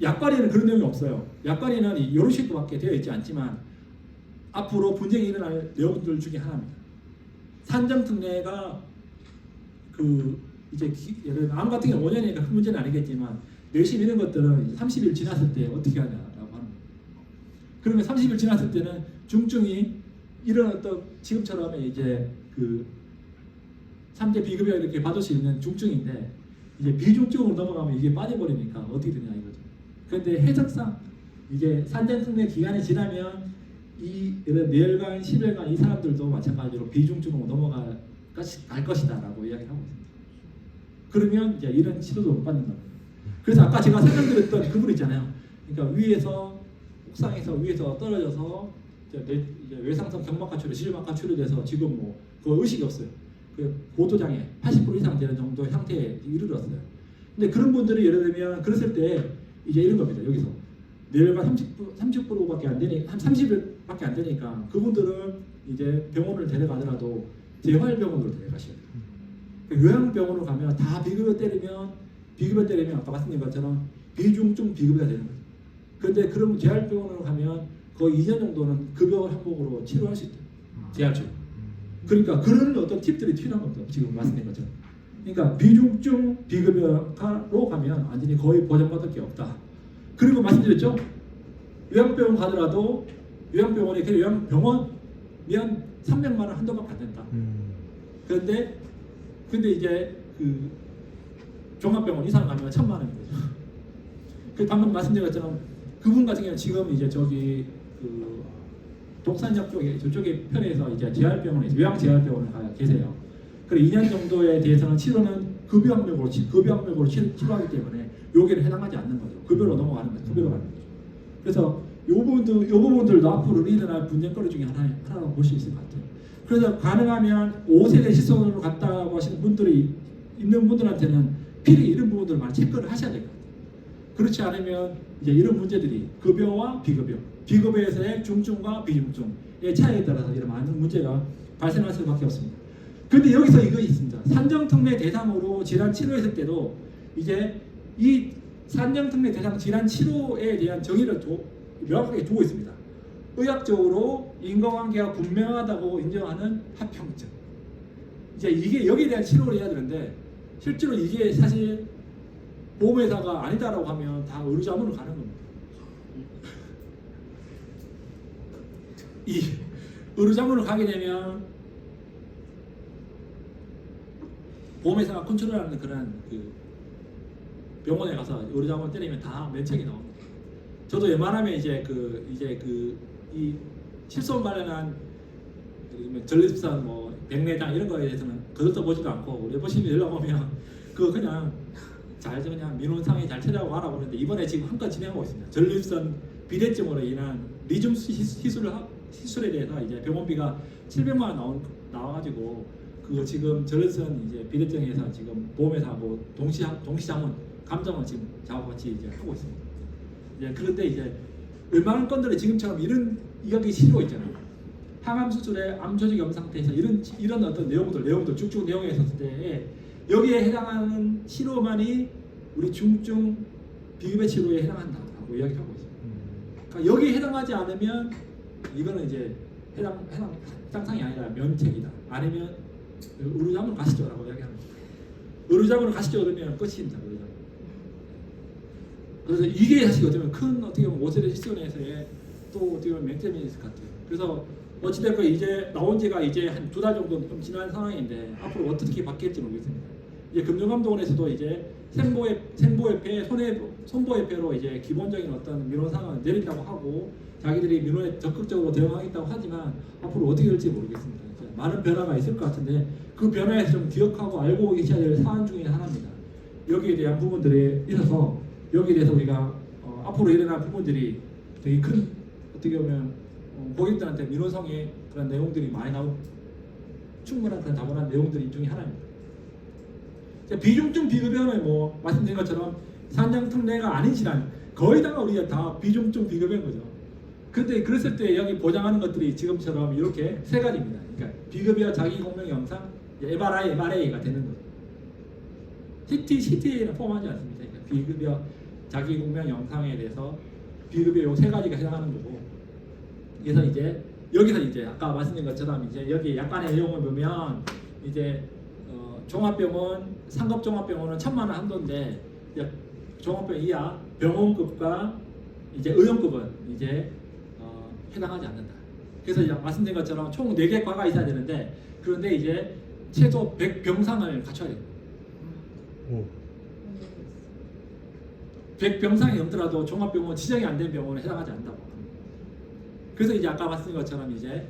약관에는 그런 내용이 없어요. 약관에는 이런 식으로밖에 되어 있지 않지만 앞으로 분쟁이 일어날 내용들 중에 하나입니다. 산정특례가 이제 예를 들면 암 같은 경우 5년이니까 큰 문제는 아니겠지만 뇌심 이런 것들은 30일 지났을 때 어떻게 하냐라고 하는 거예요. 그러면 30일 지났을 때는 중증이 이런 어떤 지금처럼 이제 3대 비급여 이렇게 받을 수 있는 중증인데 이제 비중증으로 넘어가면 이게 빠져버리니까 어떻게 되냐 이거죠. 그런데 해석상 이게 산정특례 기간이 지나면 이런 뇌혈관, 심혈관 이 사람들도 마찬가지로 비중증으로 넘어갈 것이다라고 이야기를 하고 있습니다. 그러면 이제 이런 치료도 못 받는 겁니다. 그래서 아까 제가 설명드렸던 그분 있잖아요. 그러니까 옥상에서 위에서 떨어져서 이제 외상성 경막하출혈, 실막하출혈돼서 지금 뭐 그 의식이 없어요. 그 고도장애 80% 이상 되는 정도의 상태에 이르렀어요. 근데 그런 분들이 예를 들면 그랬을 때 이제 이런 겁니다. 여기서 뇌혈관 30%밖에 안 되니 한 30일밖에 안 되니까 그분들은 이제 병원을 데려가더라도 재활병원으로 데려가셔야 돼요. 요양병원으로 가면 다 비급여 때리면 아까 말씀드린 것처럼 비중증 비급여가 되는 거예요. 그런데 그러면 재활병원으로 가면 거의 2년 정도는 급여 항목으로 치료할 수 있대요. 재활치료. 그러니까 그런 어떤 팁들이 필요한 겁니다. 지금 말씀드린 것처럼. 그러니까 비중증 비급여로 가면 완전히 거의 보장받을 게 없다. 그리고 말씀드렸죠. 요양병원 가더라도 요양병원에 요양병원이면 300만 원 한도 밖에 안 된다. 근데 이제 종합병원 이상 가면 1,000만 원인 거죠. 그 방금 말씀드린 것처럼 그분 같은 경우는 지금 이제 독산역 쪽에 저쪽에 편에서 이제 요양 재활병원에 가 계세요. 그래 2년 정도에 대해서는 치료는 급여 항목으로 치료하기 때문에 여기는 해당하지 않는 거죠. 급여로 넘어가는 거죠. 급여로 가는 거죠. 그래서 이 부분들도 앞으로 일어날 분쟁거리 중에 하나라고 볼 수 있을 것 같아요. 그래서 가능하면 5세대 시선으로 갔다고 하시는 분들이 있는 분들한테는 필히 이런 부분들을 많이 체크를 하셔야 될 것 같아요. 그렇지 않으면 이제 이런 문제들이 급여와 비급여에서의 중증과 비중증의 차이에 따라서 이런 많은 문제가 발생할 수밖에 없습니다. 그런데 여기서 이거 있습니다. 산정특례 대상으로 질환 치료했을 때도 이제 이 산정특례 대상 질환 치료에 대한 정의를 명확하게 두고 있습니다. 의학적으로 인과관계가 분명하다고 인정하는 합병증. 이제 이게 여기에 대한 치료를 해야 되는데 실제로 이게 사실 보험회사가 아니다라고 하면 다 의료자문으로 가는 겁니다. 이 의료자문으로 가게 되면 보험회사가 컨트롤하는 그런 병원에 가서 의료자문 때리면 다 면책이 나옵니다. 저도 웬만하면 이 실손 관련한 전립선 백내장 이런 거에 대해서는 거들떠 보지도 않고 우리 보시면 연락 오면 그거 그냥 잘 그냥 민원상에 잘 처리하고 가라고 그러는데 이번에 지금 한건 진행하고 있습니다. 전립선 비대증으로 인한 리튬 시술에 대해서 이제 병원비가 700만 원 나와가지고 그 지금 전립선 이제 비대증에서 지금 보험회사하고 동시자문 감정을 지금 저하고 같이 이제 하고 있습니다. 이제 그런데 이제 웬만한 건들은 지금처럼 이런 이야기 치료가 있잖아요. 항암 수술에 암 조직 염 상태에서 이런 어떤 내용들 쭉쭉 내용에 있었을 때 여기에 해당하는 치료만이 우리 중증 비급여 치료에 해당한다라고 이야기하고 있습니다. 그러니까 여기에 해당하지 않으면 이거는 이제 해당상이 아니라 면책이다. 아니면 의료자문으로 가시죠라고 이야기합니다. 의료자문으로 가시죠 그러면 끝입니다. 의료자문. 그래서 이게 사실 어떻게 보면 큰 어떻게 보면 5세대 시스템에서의 또 어떻게 보면 맹점이 있을 것 같아요. 그래서 어찌됐건 이제 나온 지가 이제 한 2달 정도 좀 지난 상황인데 앞으로 어떻게 바뀔지 모르겠습니다. 이제 금융감독원에서도 이제 생보협회, 손보협회로 이제 기본적인 어떤 민원상을 내린다고 하고 자기들이 민원에 적극적으로 대응하겠다고 하지만 앞으로 어떻게 될지 모르겠습니다. 이제 많은 변화가 있을 것 같은데 그 변화에서 좀 기억하고 알고 계셔야 될 사안 중에 하나입니다. 여기에 대한 부분들에 있어서 여기에 대해서 우리가 앞으로 일어날 부분들이 되게 큰 어떻게 보면 고객들한테 민원성의 그런 내용들이 많이 나오고 충분한 그런 다분한 내용들이 중에 하나입니다. 비중증 비급여는 뭐 말씀드린 것처럼 산장특례가 아닌 질환 거의 다가 우리가 다 비중증 비급여인 거죠. 그런데 그랬을 때 여기 보장하는 것들이 지금처럼 이렇게 세 가지입니다. 그러니까 비급여 자기공명 영상, MRA가 되는 거죠. CTA는 포함하지 않습니다. 그러니까 비급여 자기공명 영상에 대해서 비급여 요 세 가지가 해당하는 거고. 그래서 이제 여기서 이제 아까 말씀드린 것처럼 이제 여기 약관의 내용을 보면 이제 종합병원, 상급 종합병원은 1,000만 원 한도인데 종합병원 이하 병원급과 이제 의원급은 이제 해당하지 않는다. 그래서 이제 말씀드린 것처럼 총 4개 과가 있어야 되는데 그런데 이제 최소 100병상을 갖춰야 됩니다. 100병상이 넘더라도 종합병원 지정이 안 된 병원에 해당하지 않는다고 합니다. 그래서 이제 아까 말씀드린 것처럼 이제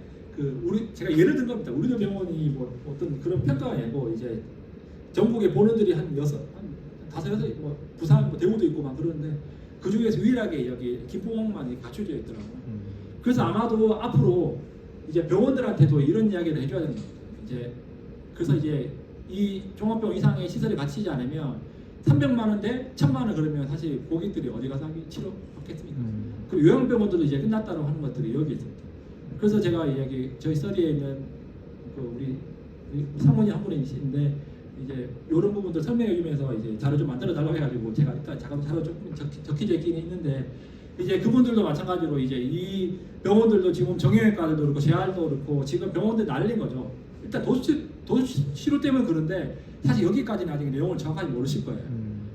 제가 예를 든 겁니다. 우리도 병원이 뭐 어떤 그런 평가가 아니고 이제 전국에 본원들이 한 5, 6, 뭐 부산, 뭐 대구도 있고 막 그러는데 그 중에서 유일하게 여기 김포공항만 갖춰져 있더라고요. 그래서 아마도 앞으로 이제 병원들한테도 이런 이야기를 해줘야 되는 겁니다. 이제 그래서 이제 이 종합병원 이상의 시설이 갖추지 않으면 300만 원대 1,000만 원 그러면 사실 고객들이 어디 가서 치료 받겠습니까? 그리고 요양병원들도 이제 끝났다고 하는 것들이 여기 있습니다. 그래서 제가 이야기 저희 스터디에 있는 그 우리 사모님 한 분이신데 이제 이런 부분들 설명해 주면서 이제 자료 좀 만들어 달라고 해가지고 제가 일단 자료 조금 적혀져 있긴 있는데 이제 그분들도 마찬가지로 이제 이 병원들도 지금 정형외과들도 그렇고 재활도 그렇고 지금 병원들 난리인 거죠. 일단 도수치료 때문에 그런데 사실 여기까지는 아직 내용을 정확하게 모르실 거예요.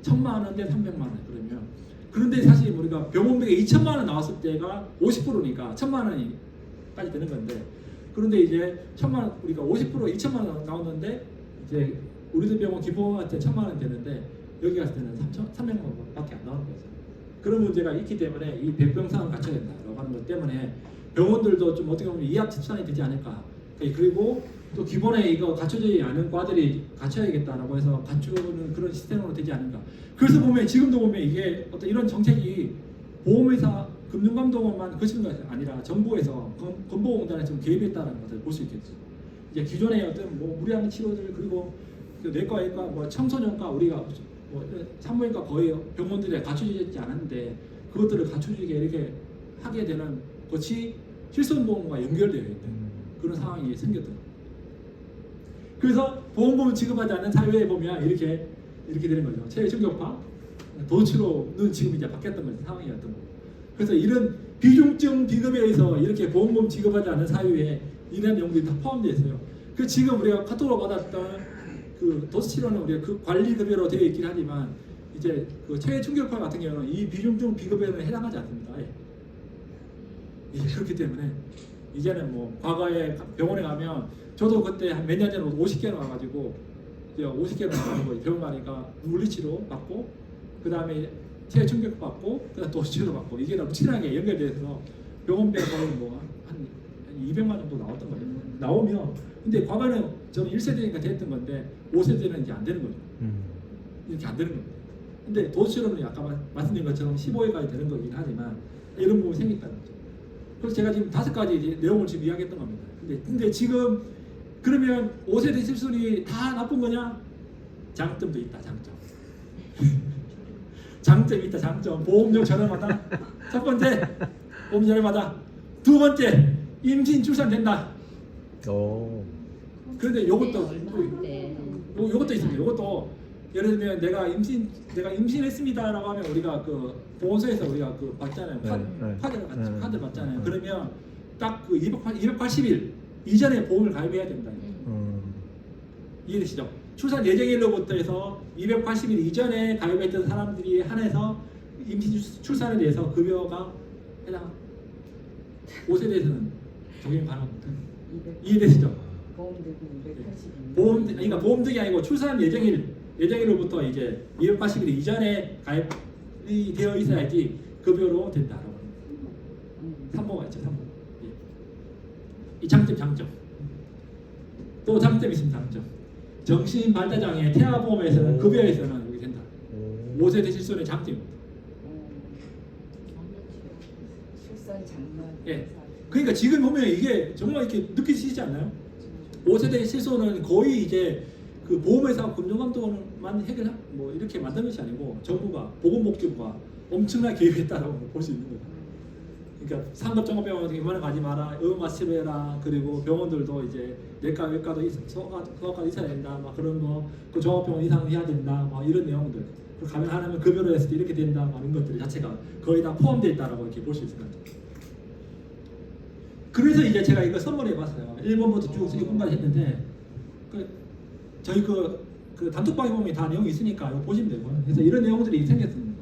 1,000만 원대 300만 원 그러면 그런데 사실 우리가 병원비가 2,000만 원 나왔을 때가 50%니까 1,000만 원까지 되는 건데 그런데 이제 1,000만 원 우리가 50% 2,000만 원 나왔는데 이제 우리들 병원 기본한테 1,000만 원 되는데 여기 갔을 때는 300만 원밖에 안 나오는 거죠. 그런 문제가 있기 때문에 이 100병상을 갖춰야 된다라고 하는 것 때문에 병원들도 좀 어떻게 보면 이합 집산이 되지 않을까. 그리고 또 기본에 이거 갖춰지지 않은 과들이 갖춰야겠다라고 해서 갖추는 그런 시스템으로 되지 않을까. 그래서 보면 지금도 보면 이게 어떤 이런 정책이 보험회사 금융감독원만 그치는 것이 아니라 정부에서 건보공단에 좀 개입했다는 것을 볼 수 있겠죠. 이제 기존의 어떤 뭐 무리한 치료들 그리고 그 내과, 외과, 뭐 청소년과 우리가 뭐 산부인과 거의 병원들에 갖춰지지 않았는데 그것들을 갖춰지게 이렇게 하게 되는 것이 실손보험과 연결되어 있는 그런 상황이 생겼던 겁니다. 그래서 보험금을 지급하지 않는 사회에 보면 이렇게 되는 거죠. 최충격파, 도치로는 지금 이제 바뀌었던 거죠. 상황이었던 거고. 그래서 이런 비중증 비급여에서 이렇게 보험금 지급하지 않는 사유에 이런 내용들이 다 포함되어 있어요. 그 지금 우리가 카톡으로 받았던 그 도수치료는 우리가 그 관리급여로 되어 있긴 하지만 이제 그 최충격파 같은 경우는 이 비중증 비급여에는 해당하지 않습니다. 이제 그렇기 때문에 이제는 뭐 과거에 병원에 가면 저도 그때 한 몇 년 전에 50개나 와가지고 이제 50개나 와가지고 병원 가니까 물리치료 받고 그 다음에 최충격 받고 그다음 도수치료 받고 이게 너무 친하게 연결돼서 병원비가 거의 뭐 한 200만 정도 나왔던 거예요. 나오면 근데 과거에는 저는 1세대니까 됐던 건데 5세대는 이제 안 되는 거죠. 이렇게 안 되는 겁니다. 근데 도수치료는 아까 말씀드린 것처럼 15회까지 되는 거긴 하지만 이런 부분이 생긴다는 거죠. 그래서 제가 지금 5가지 이제 내용을 지금 이야기했던 겁니다. 근데 지금 그러면 5세대 실손이 다 나쁜 거냐? 장점도 있다. 장점. 장점이 있다. 장점. 보험료 저렴하다. 첫 번째 보험 저렴하다. 두 번째 임신 출산된다. 오. 그런데 요것도 얼마인데? 요것도 있습니다. 요것도 예를 들면 내가 임신했습니다라고 하면 우리가 그 보건소에서 우리가 그 받잖아요. 카드 받잖아요. 그러면 딱 그 280일 이전에 보험을 가입해야 된다. 이해되시죠? 출산 예정일로부터 해서 280일 이전에 가입했던 사람들이 한해서 임신 출산에 대해서 급여가 해당 5세대에서는 적용 가능합니다. 이해되시죠? 보험 들고 280일. 그러니까 보험 등이 아니고 출산 예정일로부터 이제 280일 이전에 가입이 되어 있어야지 급여로 된다라고 합니다. 3호가 있죠. 3호. 예. 이 장점. 또 장점이 있습니다. 장점. 정신발달장애 태아보험에서는 급여에서는 여기 된다. 5세대 실손의 장점입니다. 출산 장려. 예. 그러니까 지금 보면 이게 정말 이렇게 느끼시지 않나요? 5세대 실손은 거의 이제 그 보험회사 금융감독원만 뭐 이렇게 만든 것이 아니고 정부가 보건복지부가 엄청나게 개입했다라고 볼 수 있는 거예요. 그러니까 상급 종합병원 이만한 가지 마라, 의무화 치료해라. 그리고 병원들도 이제 내과, 외과도 소아과도 있어야 된다. 막 그런 거, 그 종합병원 이상 해야 된다. 막 이런 내용들. 가능하면 급여로 했을 때 이렇게 된다. 막 이런 것들 자체가 거의 다 포함되어 있다라고 이렇게 볼 수 있을 것 같아요. 그래서 이제 제가 이거 선물해봤어요. 1번부터 쭉 6번까지 했는데 저희 그 단톡방에 보면 다 내용이 있으니까 이거 보시면 되고요. 그래서 이런 내용들이 생겼습니다.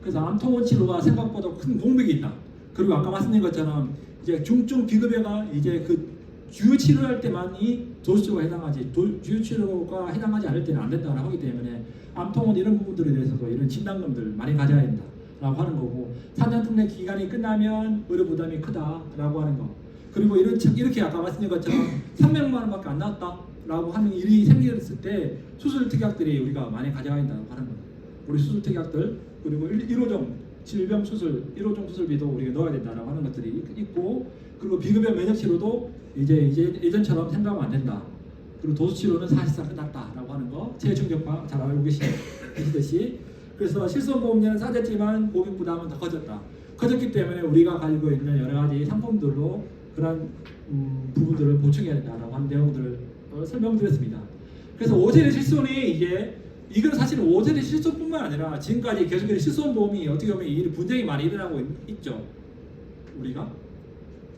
그래서 암통원 치료가 생각보다 큰 공백이 있다. 그리고 아까 말씀드린 것처럼 이제 중증 비급여가 이제 그 주요 치료할 때만이 도수치료가 해당하지 주요 치료가 해당하지 않을 때는 안 된다고 하기 때문에 암통원 이런 부분들에 대해서도 이런 진단금들 많이 가져야 된다라고 하는 거고 4년 특례 기간이 끝나면 의료 부담이 크다라고 하는 거. 그리고 이렇게 아까 말씀드린 것처럼 300만 원밖에 안 나왔다라고 하는 일이 생겼을 때 수술 특약들이 우리가 많이 가져야 된다고 하는 거예요. 우리 수술 특약들 그리고 1호종 질병 수술 1호종 수술비도 우리가 넣어야 된다라고 하는 것들이 있고 그리고 비급여 면역 치료도 이제 예전처럼 생각하면 안 된다. 그리고 도수 치료는 사실상 끝났다라고 하는 거 재충격파 잘 알고 계시듯이 그래서 실손보험료는 싸졌지만 보험 부담은 더 커졌기 때문에 우리가 가지고 있는 여러 가지 상품들로 그런 부분들을 보충해야 된다라고 하는 내용들을 설명드렸습니다. 그래서 5세대 실손이 이건 사실은 5세대 실손뿐만 아니라 지금까지 계속해서 실손보험이 어떻게 보면 이 분쟁이 많이 일어나고 있죠. 우리가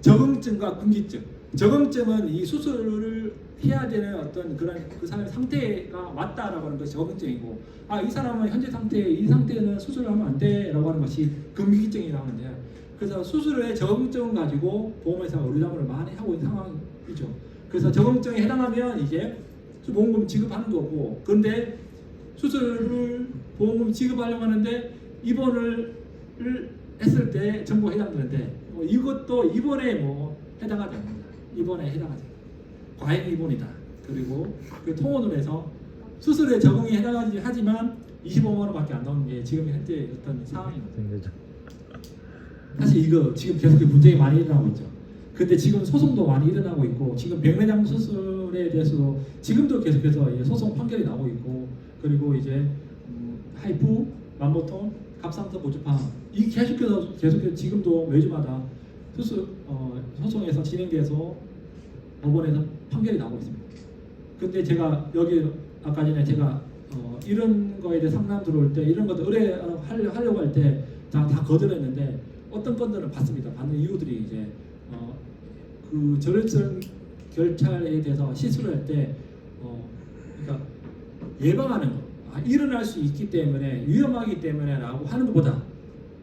적응증과 금기증. 적응증은 이 수술을 해야 되는 어떤 그런 그 사람의 상태가 맞다라고 하는 것이 적응증이고, 이 사람은 현재 이 상태는 수술을 하면 안 돼라고 하는 것이 금기증이라고 하는데요. 그래서 수술의 적응증을 가지고 보험회사가 의료자문을 많이 하고 있는 상황이죠. 그래서 적응증에 해당하면 이제 보험금 지급하는 거고, 그런데 수술을 보험금 지급하려고 하는데 입원을 했을 때 정보가 해당되는데 이것도 입원에 해당하지 않습니다. 입원에 해당하지. 과잉 입원이다. 그리고 그 통원을 해서 수술에 적응이 해당하지 하지만 25만 원밖에 안 나오는 게 지금 현재 어떤 상황입니다. 사실 이거 지금 계속 문제가 많이 일어나고 있죠. 근데 지금 소송도 많이 일어나고 있고 지금 백내장 수술에 대해서도 지금도 계속해서 소송 판결이 나오고 있고 그리고 이제 하이프, 만보통, 갑상선 고주파 이 계속해서 지금도 매주마다 소송에서 진행돼서 법원에서 판결이 나오고 있습니다. 근데 제가 여기 아까 전에 제가 이런 거에 대해 상담 들어올 때 이런 것도 의뢰하려고 할 때 다 거절했는데 어떤 건들은 받습니다. 받는 이유들이 이제 그 절전 결찰에 대해서 시술을 할 때 그러니까 예방하는 거 일어날 수 있기 때문에 위험하기 때문에라고 하는 것보다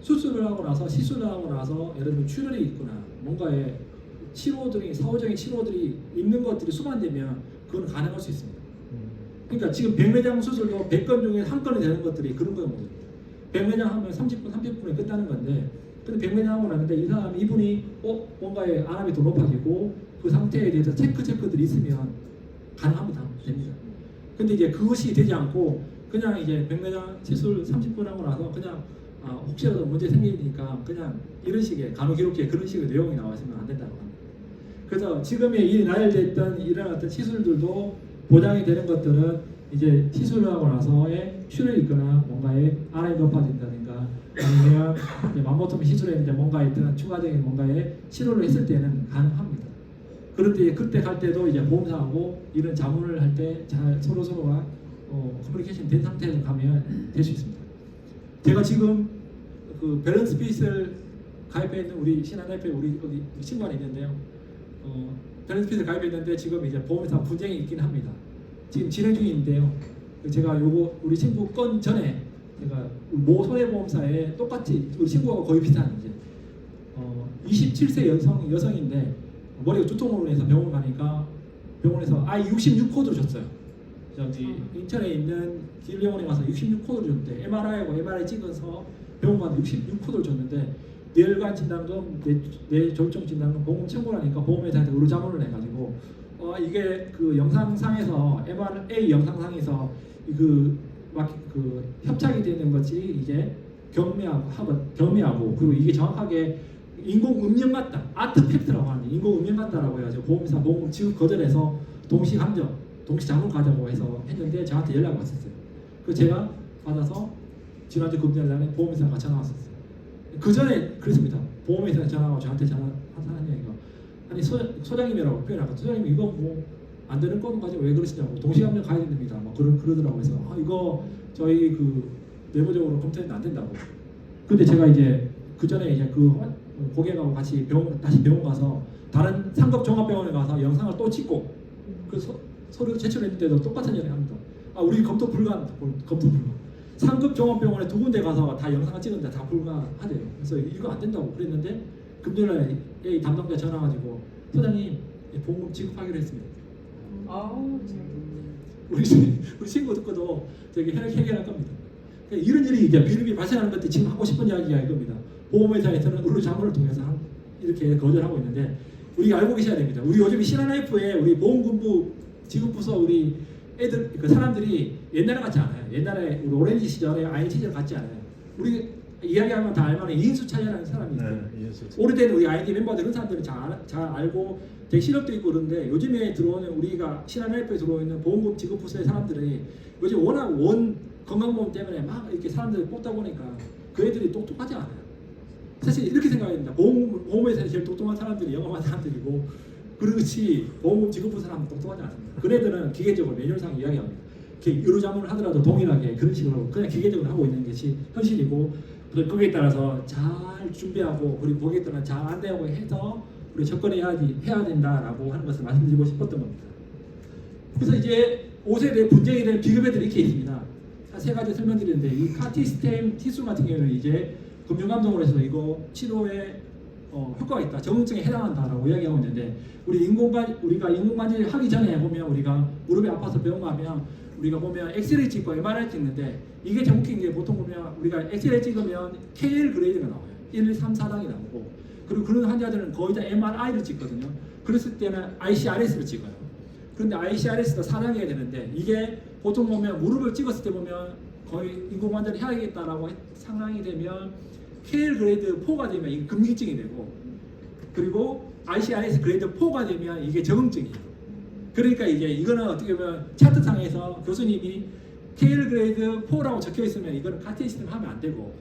수술을 하고 나서 시술을 하고 나서 예를 들면 출혈이 있거나 뭔가의 치료들이 사후적인 치료들이 있는 것들이 수반되면 그건 가능할 수 있습니다. 그러니까 지금 백내장 수술도 100건 중에 한 건이 되는 것들이 그런 거거든요. 백내장 하면 30분, 30분에 끝나는 건데 근데 백내장 하고 나는데 이분이 뭔가의 안압이 더 높아지고 그 상태에 대해서 체크들이 있으면 가능합니다. 됩니다. 근데 이제 그것이 되지 않고 그냥 이제 백내장 시술 30분 하고 나서 그냥 혹시라도 문제 생기니까 그냥 이런 식의 간호기록지에 그런 식의 내용이 나왔으면 안 된다고 합니다. 그래서 지금의 이 나열됐던 이런 어떤 시술들도 보장이 되는 것들은 이제 시술을 하고 나서의 출혈이 있거나 뭔가의 RI 높아진다든가 아니면 맘모토미 시술했는데 뭔가 있던 추가적인 뭔가의 치료를 했을 때는 가능합니다. 그런데 그때 갈 때도 이제 보험사하고 이런 자문을 할 때 잘 서로가 커뮤니케이션 된 상태에서 가면 될 수 있습니다. 제가 지금 그 밸런스 핏을 가입해 있는 우리 신한협회 우리 친구가 있는데요. 밸런스 핏을 가입했는데 지금 이제 보험사 분쟁이 있긴 합니다. 지금 진행 중인데요. 제가 요거 우리 친구 건 전에 제가 모 손해보험사에 똑같이 우리 친구가 거의 비슷한 이제 27세 여성인데 머리가 두통으로 인해서 병원 가니까 병원에서 I66 코드를 줬어요. 저기 인천에 있는 진료원에 가서 66 코드를 줬는데 MRI하고 MRI 찍어서 병원 가서 66 코드를 줬는데 뇌혈관 진단금, 뇌졸중 진단금 보험 청구하니까 보험회사한테 의료자문을 해가지고 이게 그 영상상에서 MRA 영상상에서 그 협착이 되는 것이 이제 경미하고 그리고 이게 정확하게 인공 음영 같다, 아트팩트라고 하는 인공 음영 같다라고 해가지고 보험사 보험 지급 거절해서 동시 감정, 동시 자문 가자고 해서 했는데 저한테 연락 왔었어요. 그 제가 받아서 지난주 금요일날에 보험회사가 전화 왔었어요. 그 전에 그랬습니다. 보험회사 전화하고 저한테 전화한 얘기가 아니 소장님이라고 표현하고 소장님 이거 뭐 안 되는 거는 가지고 왜 그러시냐고 동시감정 가야 됩니다. 막 그러더라고. 그래서 이거 저희 그 내부적으로 검토해도 안 된다고. 근데 제가 이제 그 전에 이제 그 고객하고 같이 다시 병원 가서 다른 상급 종합병원에 가서 영상을 또 찍고 그 서류 제출했는데도 똑같은 얘기 합니다. 우리 검토 불가합니다. 검토 불가. 상급 종합병원에 두 군데 가서 다 영상을 찍었는데 다 불가하대요. 그래서 이거 안 된다고 그랬는데 금요일날 이 담당자 전화 가지고 소장님 보험 지급하기로 했습니다. 우리 친구 듣고도 되게 해결할 겁니다. 그러니까 이런 일이 이제 비리비 발생하는 것들 지금 하고 싶은 이야기가 이겁니다. 보험회사에서는 의료자문을 통해서 이렇게 거절하고 있는데 우리가 알고 계셔야 됩니다. 우리 요즘 신한라이프에 우리 보험금부 지급부서 우리 애들 그 사람들이 옛날에 같지 않아요. 옛날에 우리 오렌지 시절에 ING 시절 같지 않아요. 우리 이야기하면 다 알만한 이인수 차이라는 사람이 있어요. 오래된 우리 ING 멤버들 그런 사람들은 잘 알고 되게 실력도 있고 그런데 요즘에 들어오는 우리가 신한라이프에 들어오는 보험금 지급부서의 사람들이 요즘 워낙 건강보험 때문에 막 이렇게 사람들이 뽑다 보니까 그 애들이 똑똑하지 않아요. 사실 이렇게 생각해야 됩니다. 보험회사에 제일 똑똑한 사람들이 영업한 사람들이고 그렇지 보험금 지급부서 사람은 똑똑하지 않습니다. 그네들은 기계적으로 매뉴얼상 이야기합니다. 의료자문을 하더라도 동일하게 그런 식으로 그냥 기계적으로 하고 있는 것이 현실이고 거기에 따라서 잘 준비하고 그리고 고객들은 잘 안대하고 해서 우리 접근해야 된다라고 하는 것을 말씀드리고 싶었던 겁니다. 그래서 이제 5세대 분쟁이 된 비급여들이 이렇게 있습니다. 세 가지 설명드리는데 이 카티스템 티술 같은 경우는 이제 금융감독으로 해서 이거 치료에 효과가 있다, 적응증에 해당한다라고 이야기하고 있는데 우리가 인공관절 하기 전에 보면 우리가 무릎이 아파서 병원 가면 우리가 보면 엑스레이 찍고 MRI 찍는데 이게 좀 웃긴 게 보통 보면 우리가 엑스레이 찍으면 KL 그레이드가 나와요. 1, 3, 4단이 나오고 그리고 그런 환자들은 거의 다 MRI를 찍거든요. 그랬을 때는 ICRS를 찍어요. 그런데 ICRS가 4단계가 되는데 이게 보통 보면 무릎을 찍었을 때 보면 거의 인공관절을 해야겠다라고 상황이 되면 KL 그레이드 4가 되면 이게 금기증이 되고 그리고 ICRS 그레이드 4가 되면 이게 적응증이에요. 그러니까 이거는 어떻게 보면 차트상에서 교수님이 KL 그레이드 4라고 적혀 있으면 이거는 카티 시스템 하면 안 되고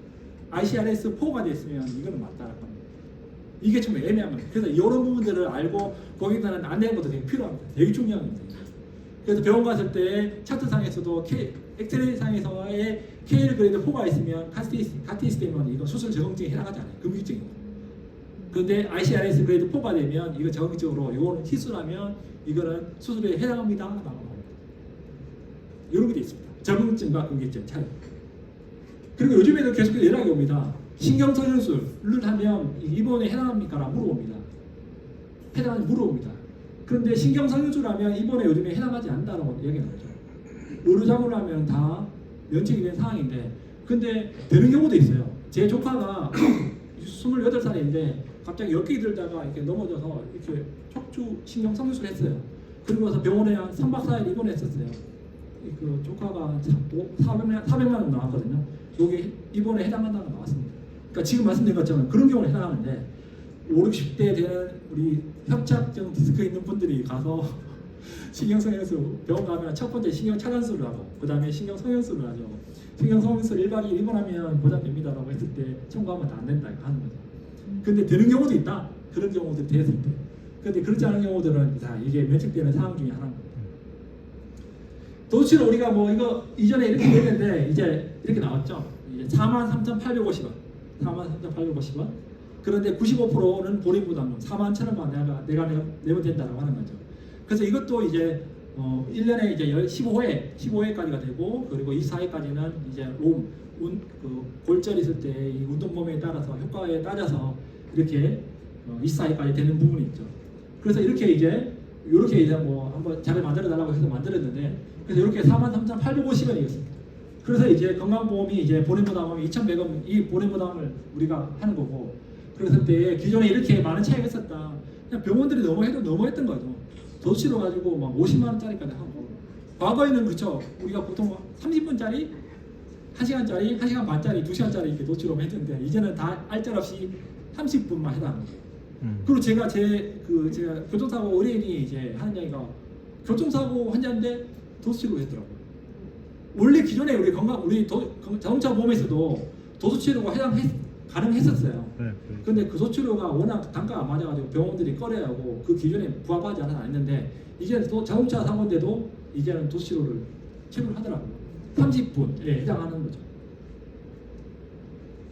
ICRS 4가 됐으면 이거는 맞다라고 합니다. 이게 좀 애매한 겁니다. 그래서 이런 부분들을 알고 고객들은 안내하는 것도 되게 필요합니다. 되게 중요한 겁니다. 그래서 병원 갔을 때 차트상에서도 엑스레이상에서의 KL 그레이드 4가 있으면 카티 시스템은 이거 수술 적응증에 해당하지 않아요. 금기증입니다. 그런데 ICRS 그레이드 4가 되면 이거 적응증으로 이거는 시술하면 이거는 수술에 해당합니다. 라고 합니다. 이런 게 있습니다. 적응증과 금기증 차이. 그리고 요즘에는 계속 연락이 옵니다. 신경성형술을 하면 입원에 해당합니까? 라고 물어봅니다. 해당하는지 물어봅니다. 그런데 신경성형술 하면 입원에 요즘에 해당하지 않는다고 얘기가 나오죠. 의료자문을 하면 다 면책이 된 상황인데 근데 되는 경우도 있어요. 제 조카가 28살인데 갑자기 엮기 들다가 이렇게 넘어져서 이렇게 척추 신경 성형술을 했어요. 그러고서 병원에 한 3박 4일 입원했었어요. 그 조카가 400만 원 나왔거든요. 요게 이번에 해당한다고 나왔습니다. 그러니까 지금 말씀드린 것처럼 그런 경우는 해당하는데 5, 60대 되는 우리 협착증 디스크 있는 분들이 가서 신경성형수 병원 가면 첫 번째 신경 차단술을 하고 그 다음에 신경 성형술을 하죠. 신경 성형술 1박 2일 입원하면 보장됩니다라고 했을 때 청구하면 다 안 된다 이거 하는 거죠. 근데 되는 경우도 있다. 그런 경우들이 됐을 때. 근데 그렇지 않은 경우들은 다 이게 면책되는 상황 중에 하나입니다. 도수치료 우리가 뭐 이거 이전에 이렇게 했는데 이제 이렇게 나왔죠. 이제 43,850원. 43,850원. 그런데 95%는 본인 부담금 41,000원만 내가 내면 된다라고 하는 거죠. 그래서 이것도 이제 1년에 이제 15회까지가 되고 그리고 24회까지는 이제 그 골절 있을 때 이 운동 범위에 따라서 효과에 따라서 이렇게 24회까지 되는 부분이 있죠. 그래서 이렇게 이제 뭐 한번 잘 만들어 달라고 해서 만들었는데 그래서 이렇게 43,850원이었습니다. 그래서 이제 건강보험이 이제 본인 부담하면 2,100원 이 본인 부담을 우리가 하는 거고 그랬을 때 기존에 이렇게 많은 차이가 있었다. 그냥 병원들이 너무했던 거죠. 도수치료 가지고 막 50만 원짜리까지 하고 과거에는 그렇죠. 우리가 보통 30분짜리 1시간짜리, 1시간 반짜리, 2시간짜리 이렇게 도수치료만 했는데 이제는 다 알짜없이 30분만 해당합니다. 그리고 제가 교통사고 의뢰인이 이제 하는 얘기가 교통사고 환자인데 도수치료를 했더라고요. 원래 기존에 우리 자동차 보험에서도 도수치료가 가능했었어요. 근데 그 도수치료가 워낙 단가가 많아가지고 병원들이 꺼려하고 그 기존에 부합하지 않았는데 이제는 또 자동차 사고인데도 이제는 도수치료를 체크를 하더라고요. 30분에 해당하는 거죠.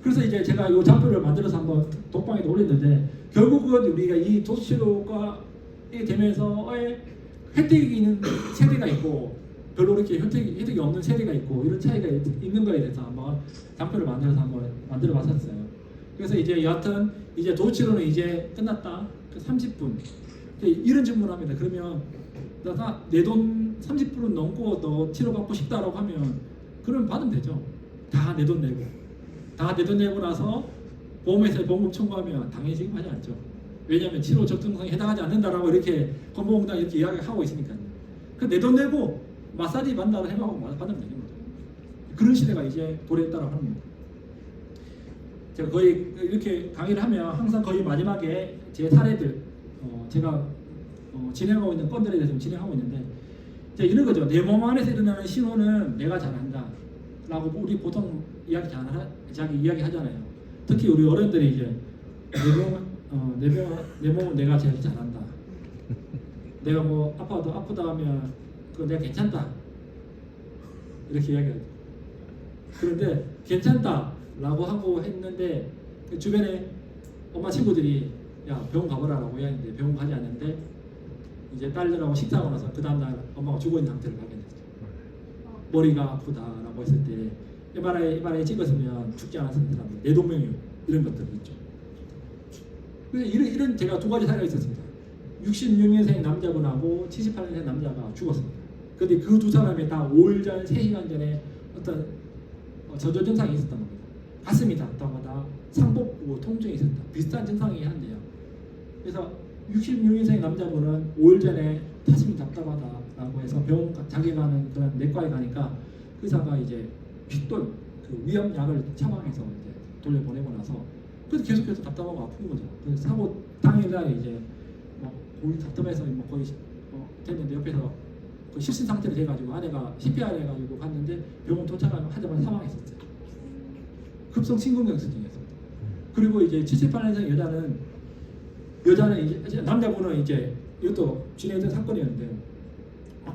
그래서 이제 제가 이 장표를 만들어서 한번 독방에도 올렸는데 결국은 우리가 이 도수치료가 되면서의 혜택이 있는 세대가 있고 별로 이렇게 혜택이 없는 세대가 있고 이런 차이가 있는 거에 대해서 한번 장표를 만들어서 한번 만들어 봤었어요. 그래서 이제 여하튼 이제 도수치료는 이제 끝났다. 30분 이런 질문을 합니다. 그러면 내 돈 30%는 넘고 너 치료받고 싶다라고 하면 그러면 받으면 되죠. 다 내 돈 내고 다 내 돈 내고 나서 보험회사에 보험금 청구하면 당연히 지급하지 않죠. 왜냐하면 치료 적정성에 해당하지 않는다라고 이렇게 건보공단이 이렇게 이야기하고 있으니까요. 그 내 돈 내고 마사지 받는다고 해보고 받으면 되는 거죠. 그런 시대가 이제 도래했다고 하는 겁니다. 제가 거의 이렇게 강의를 하면 항상 거의 마지막에 제 사례들 제가 진행하고 있는 건들에 대해서 진행하고 있는데 이런 거죠. 내 몸 안에서 일어나는 신호는 내가 잘한다 라고 우리 보통 이야기 하잖아요. 특히 우리 어른들이 이제 내 몸은 내가 제일 잘한다. 내가 뭐 아프다 하면 내가 괜찮다 이렇게 이야기하죠. 그런데 괜찮다 라고 하고 했는데 주변에 엄마 친구들이 야 병원 가보라 라고 이야기했는데 병원 가지 않는데 이제 딸들하고 식사하고 나서 그 다음날 엄마가 죽어있는 상태를 발견했죠. 머리가 아프다 라고 했을 때 MRI 찍었으면 죽지 않았을 사람들 뇌동맥류 이런 것들이 있죠. 그래서 이런 제가 두 가지 사례가 있었습니다. 66년생 남자분하고 78년생 남자가 죽었습니다. 그런데 그 두 사람이 다 5일 전, 3시간 전에 어떤 저조 증상이 있었던 겁니다. 가슴이 답답하다, 상복부 통증이 있었다. 비슷한 증상이 한데요. 그래서 66년생 남자분은 5일 전에 가슴이 답답하다라고 해서 병원 자기 가는 그런 내과에 가니까 의사가 이제 핏돌 그 위험약을 처방해서 이제 돌려보내고 나서 그래서 계속해서 답답하고 아픈 거죠. 그래서 사고 당일날 이제 거의 답답해서 거의 됐는데 옆에서 그 실신 상태로 돼가지고 아내가 CPR 해가지고 갔는데 병원 도착하면 하자마자 사망했었어요. 급성 심근경색이었습니다. 그리고 이제 78년생 여자는 이제 남자분은 이제 이것도 진행된 사건이었는데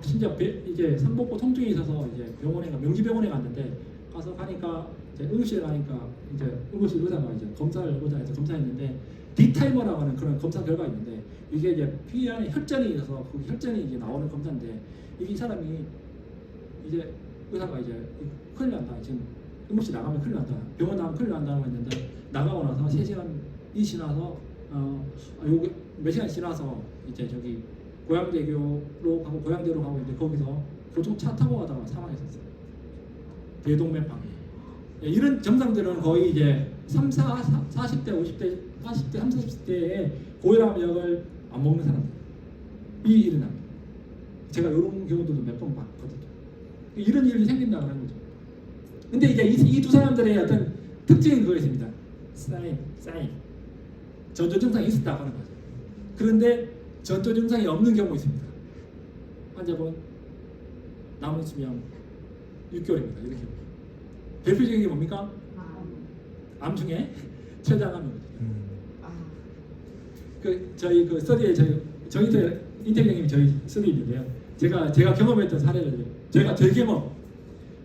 진짜 이제 상복부 통증이 있어서 이제 명지병원에 갔는데 가니까 이제 응급실에 가니까 이제 응급실 의사가 이제 검사를 보자 해서 검사했는데 디타이머라고 하는 그런 검사 결과가 있는데 이게 이제 피 안에 혈전이 있어서 그 혈전이 이제 나오는 검사인데 이 사람이 이제 의사가 이제 큰일 난다 지금 응급실 나가면 큰일 난다 병원 나가면 큰일 난다고 했는데 나가고 나서 3시간이 지나서 요게 몇 시간 지나서 이제 저기 고양대로 가고 있는데 거기서 고속차 타고 가다가 사망했었어요. 대동맥 방해. 이런 증상들은 거의 이제 40대, 50대, 40대, 30대에 고혈압약을 안 먹는 사람들이 일어납니다. 제가 이런 경우들도 몇 번 봤거든요. 이런 일이 생긴다고 하는 거죠. 근데 이제 이 두 사람들의 어떤 특징이 그거 있습니다. 사인. 전조 증상이 있었다고 하는 거죠. 그런데 전조 증상이 없는 경우 있습니다. 환자분 남은 수명 6개월입니다. 이렇게 대표적인 게 뭡니까? 암 중에 췌장암입니다. 저희 그 스터디에 저희 인텔경님이 저희 스터디인데요. 제가 경험했던 사례를 제가 대경험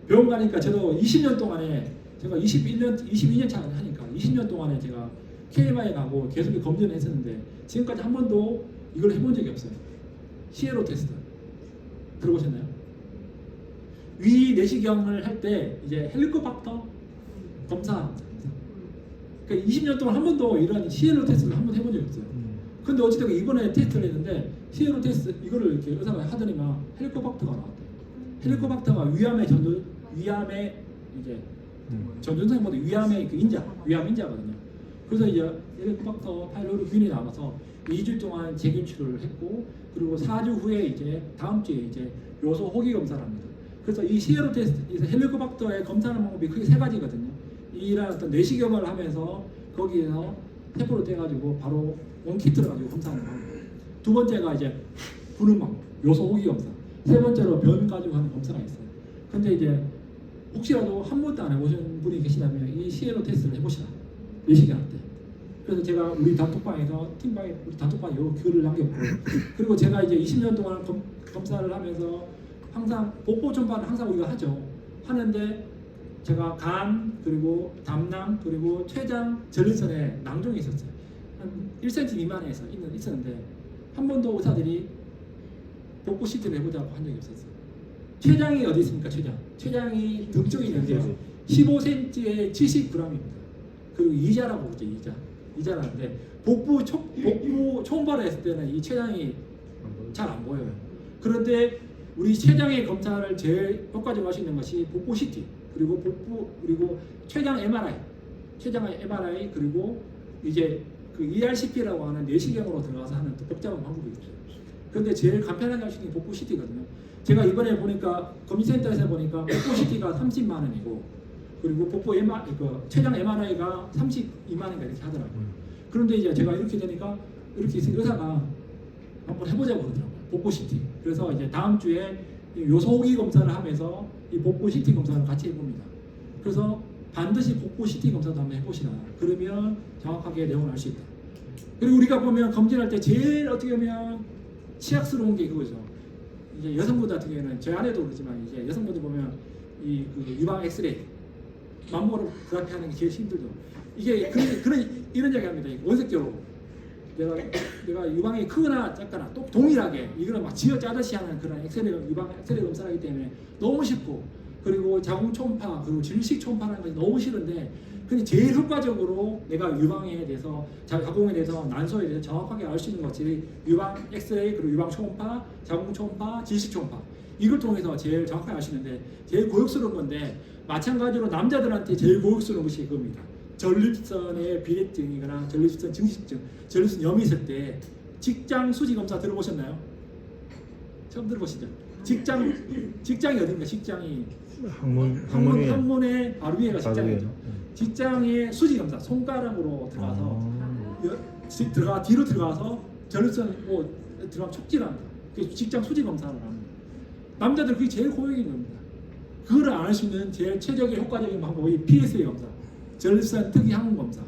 병원 가니까 저도 20년 동안에 제가 22년 차 하니까 20년 동안에 제가 KMI 가고 계속 검진을 했었는데 지금까지 한 번도 이걸 해본 적이 없어요. 시에로 테스트 들어보셨나요? 위 내시경을 할 때 이제 헬리코박터 검사합니다. 그러니까 20년 동안 한 번도 이런 시에로 테스트를 한 번 해본 적이 없어요. 근데 어찌됐건 이번에 테스트를 했는데 시에로 테스트 이거를 이렇게 의사가 하더니만 헬리코박터가 나왔대요. 헬리코박터가 위암의 이제 전전상보다 위암의 그 위암 인자거든요. 그래서 이제 헬리코박터 파일로리 균이 나와서 2주 동안 재균 치료를 했고 그리고 4주 후에 이제 다음 주에 이제 요소 호기 검사를 합니다. 그래서 이 시에로 테스트, 헬리코박터의 검사하는 방법이 크게 세 가지거든요. 이런 어떤 내시경을 하면서 거기에서 세포를 떼가지고 바로 원키트를 가지고 검사하는 방법. 두 번째가 이제 부는 방법, 요소 호기 검사. 세 번째로 변 가지고 하는 검사가 있어요. 근데 이제 혹시라도 한 번도 안 해보신 분이 계시다면 이 시에로 테스트를 해보시라. 내시경 할 때. 그래서 제가 우리 단톡방에서 팀방에 우리 단톡방에 요 글을 남겼고 그리고 제가 이제 20년 동안 검사를 하면서 항상 복부 전반을 항상 우리가 하는데 제가 간 그리고 담낭 그리고 췌장 전립선에 낭종이 있었어요. 한 1cm 미만에서 있었는데 한 번도 의사들이 복부 CT를 해보자고 한 적이 없었어요. 췌장이 어디 있습니까? 췌장이 등 쪽에 있는데요. 15cm에 70g입니다. 그리고 이자라고 그러죠. 이자라는데 복부 초음파를 했을 때는 이 췌장이 잘 안 보여요. 그런데 우리 췌장의 검사를 제일 효과적으로 할 수 있는 것이 복부 CT 그리고 췌장 MRI 그리고 이제 그 ERCP라고 하는 내시경으로 들어가서 하는 또 복잡한 방법이 있어요. 그런데 제일 간편하게 할 수 있는 게 복부 CT거든요. 제가 이번에 보니까 검진센터에서 보니까 복부 CT가 30만 원이고 그리고 복부 췌장 MRI가 32만 원인가 이렇게 하더라고요. 그런데 이제 제가 이렇게 되니까 이렇게 의사가 한번 해보자고 그러더라고요. 복부 CT. 그래서 이제 다음 주에 요소호기 검사를 하면서 이 복부 CT 검사를 같이 해봅니다. 그래서 반드시 복부 CT 검사도 한번 해보시라. 그러면 정확하게 내용을 알 수 있다. 그리고 우리가 보면 검진할 때 제일 어떻게 보면 치약스러운 게 그거죠. 이제 여성분들 같은 경우에는 제 아내도 그렇지만 이제 여성분들 보면 그 유방 엑스레이 맘모그래피 하는 게 제일 힘들죠. 이게 이런 이야기합니다. 원색적으로 내가 유방이 크거나 작거나 또 동일하게 이거는 막 쥐어 짜듯이 하는 그런 유방 엑스레이 검사를 하기 때문에 너무 쉽고 그리고 자궁 초음파 그리고 질식 초음파라는 것이 너무 싫은데 근데 제일 효과적으로 내가 유방에 대해서 자궁에 대해서 난소에 대해서 정확하게 알 수 있는 것이 유방 엑스레이 그리고 유방 초음파 자궁 초음파 질식 초음파 이걸 통해서 제일 정확하게 알 수 있는데 제일 고역스러운 건데 마찬가지로 남자들한테 제일 고역스러운 것이 그겁니다. 전립선의 비대증이거나 전립선 증식증, 전립선염이 있을 때 직장 수지 검사 들어보셨나요? 처음 들어보시죠? 직장이 어딘가? 직장이 항문의 바로 위에가 직장이죠. 직장의 수지 검사, 손가락으로 들어가서 뒤로 들어가서 전립선 들어가면 촉진합니다. 직장 수지 검사를 합니다. 남자들 그게 제일 고역인 겁니다. 그거를 안 할 수 있는 제일 최적의 효과적인 방법이 PSA 검사. 전립선 특이 항문 검사.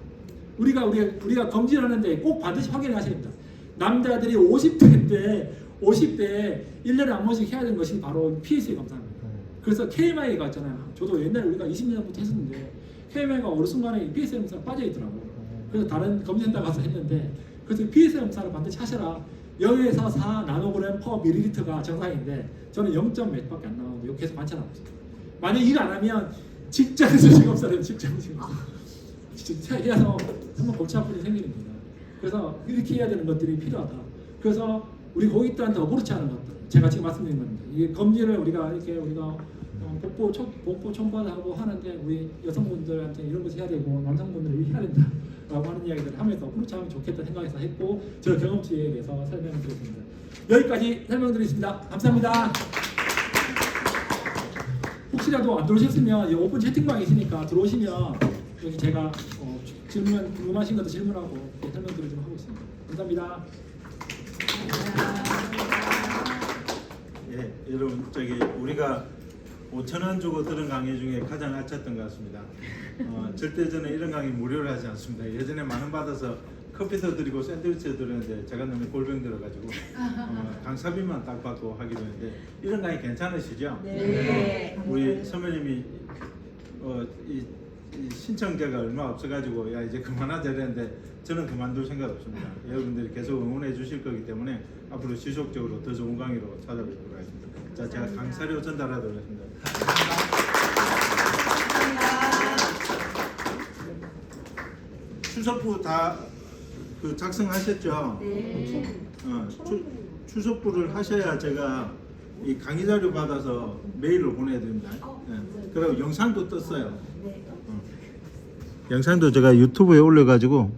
우리가 검진하는데 꼭 반드시 확인하셔야 됩니다. 남자들이 50대에 1년에 한 번씩 해야 되는 것이 바로 PSA 검사입니다. 그래서 KMI가 있잖아요. 저도 옛날에 우리가 20년 전부터 했었는데 KMI가 어느 순간에 PSA 검사가 빠져 있더라고요. 그래서 다른 검진센터 가서 했는데 그래서 PSA 검사를 반드시 하셔라. 0에서 4 나노그램 퍼 밀리리터가 정상인데 저는 0. 몇 밖에 안 나오는데 계속 관찰하고 있어요. 만약 이거 안 하면 직장 수지 검사를 직장 수지 검사 해서 정말 골치 아픈 일이 생기는 겁니다. 그래서 이렇게 해야 되는 것들이 필요하다. 그래서 우리 고객들한테 어그렇지 않은 것들 제가 지금 말씀드린 겁니다. 이게 검진을 우리가 복부 초음파를 하고 하는데 우리 여성분들한테 이런 것을 해야 되고 남성분들은 이렇게 해야 된다라고 하는 이야기들을 하면서 어그렇지 않으면 좋겠다 생각해서 했고 저 경험치에 대해서 설명을 드렸습니다. 여기까지 설명드리겠습니다. 감사합니다. 혹시라도 안 들어오셨으면 이 오픈 채팅방에 있으니까 들어오시면 여기 제가 질문 궁금하신 것도 질문하고 설명드리도록 좀 하고 있습니다. 감사합니다. 예, 여러분 저기 우리가 5,000원 주고 들은 강의 중에 가장 알찼던 것 같습니다. 절대 저는 이런 강의 무료로 하지 않습니다. 예전에 만원 받아서 커피도 드리고 샌드위치도 드렸는데 제가 너무 골병 들어가지고 강사비만 딱 받고 하기로 했는데 이런 강의 괜찮으시죠? 네. 우리 선배님이 이 신청자가 얼마 없어가지고 야 이제 그만하자 이랬는데 저는 그만둘 생각 없습니다. 여러분들이 계속 응원해 주실 거기 때문에 앞으로 지속적으로 더 좋은 강의로 찾아뵙도록 하겠습니다. 자, 제가 강사료 전달하도록 하겠습니다. 추석부 다 그 작성하셨죠? 네. 추석부를 하셔야 제가 이 강의 자료 받아서 메일로 보내드립니다. 네. 그리고 영상도 떴어요. 영상도 제가 유튜브에 올려가지고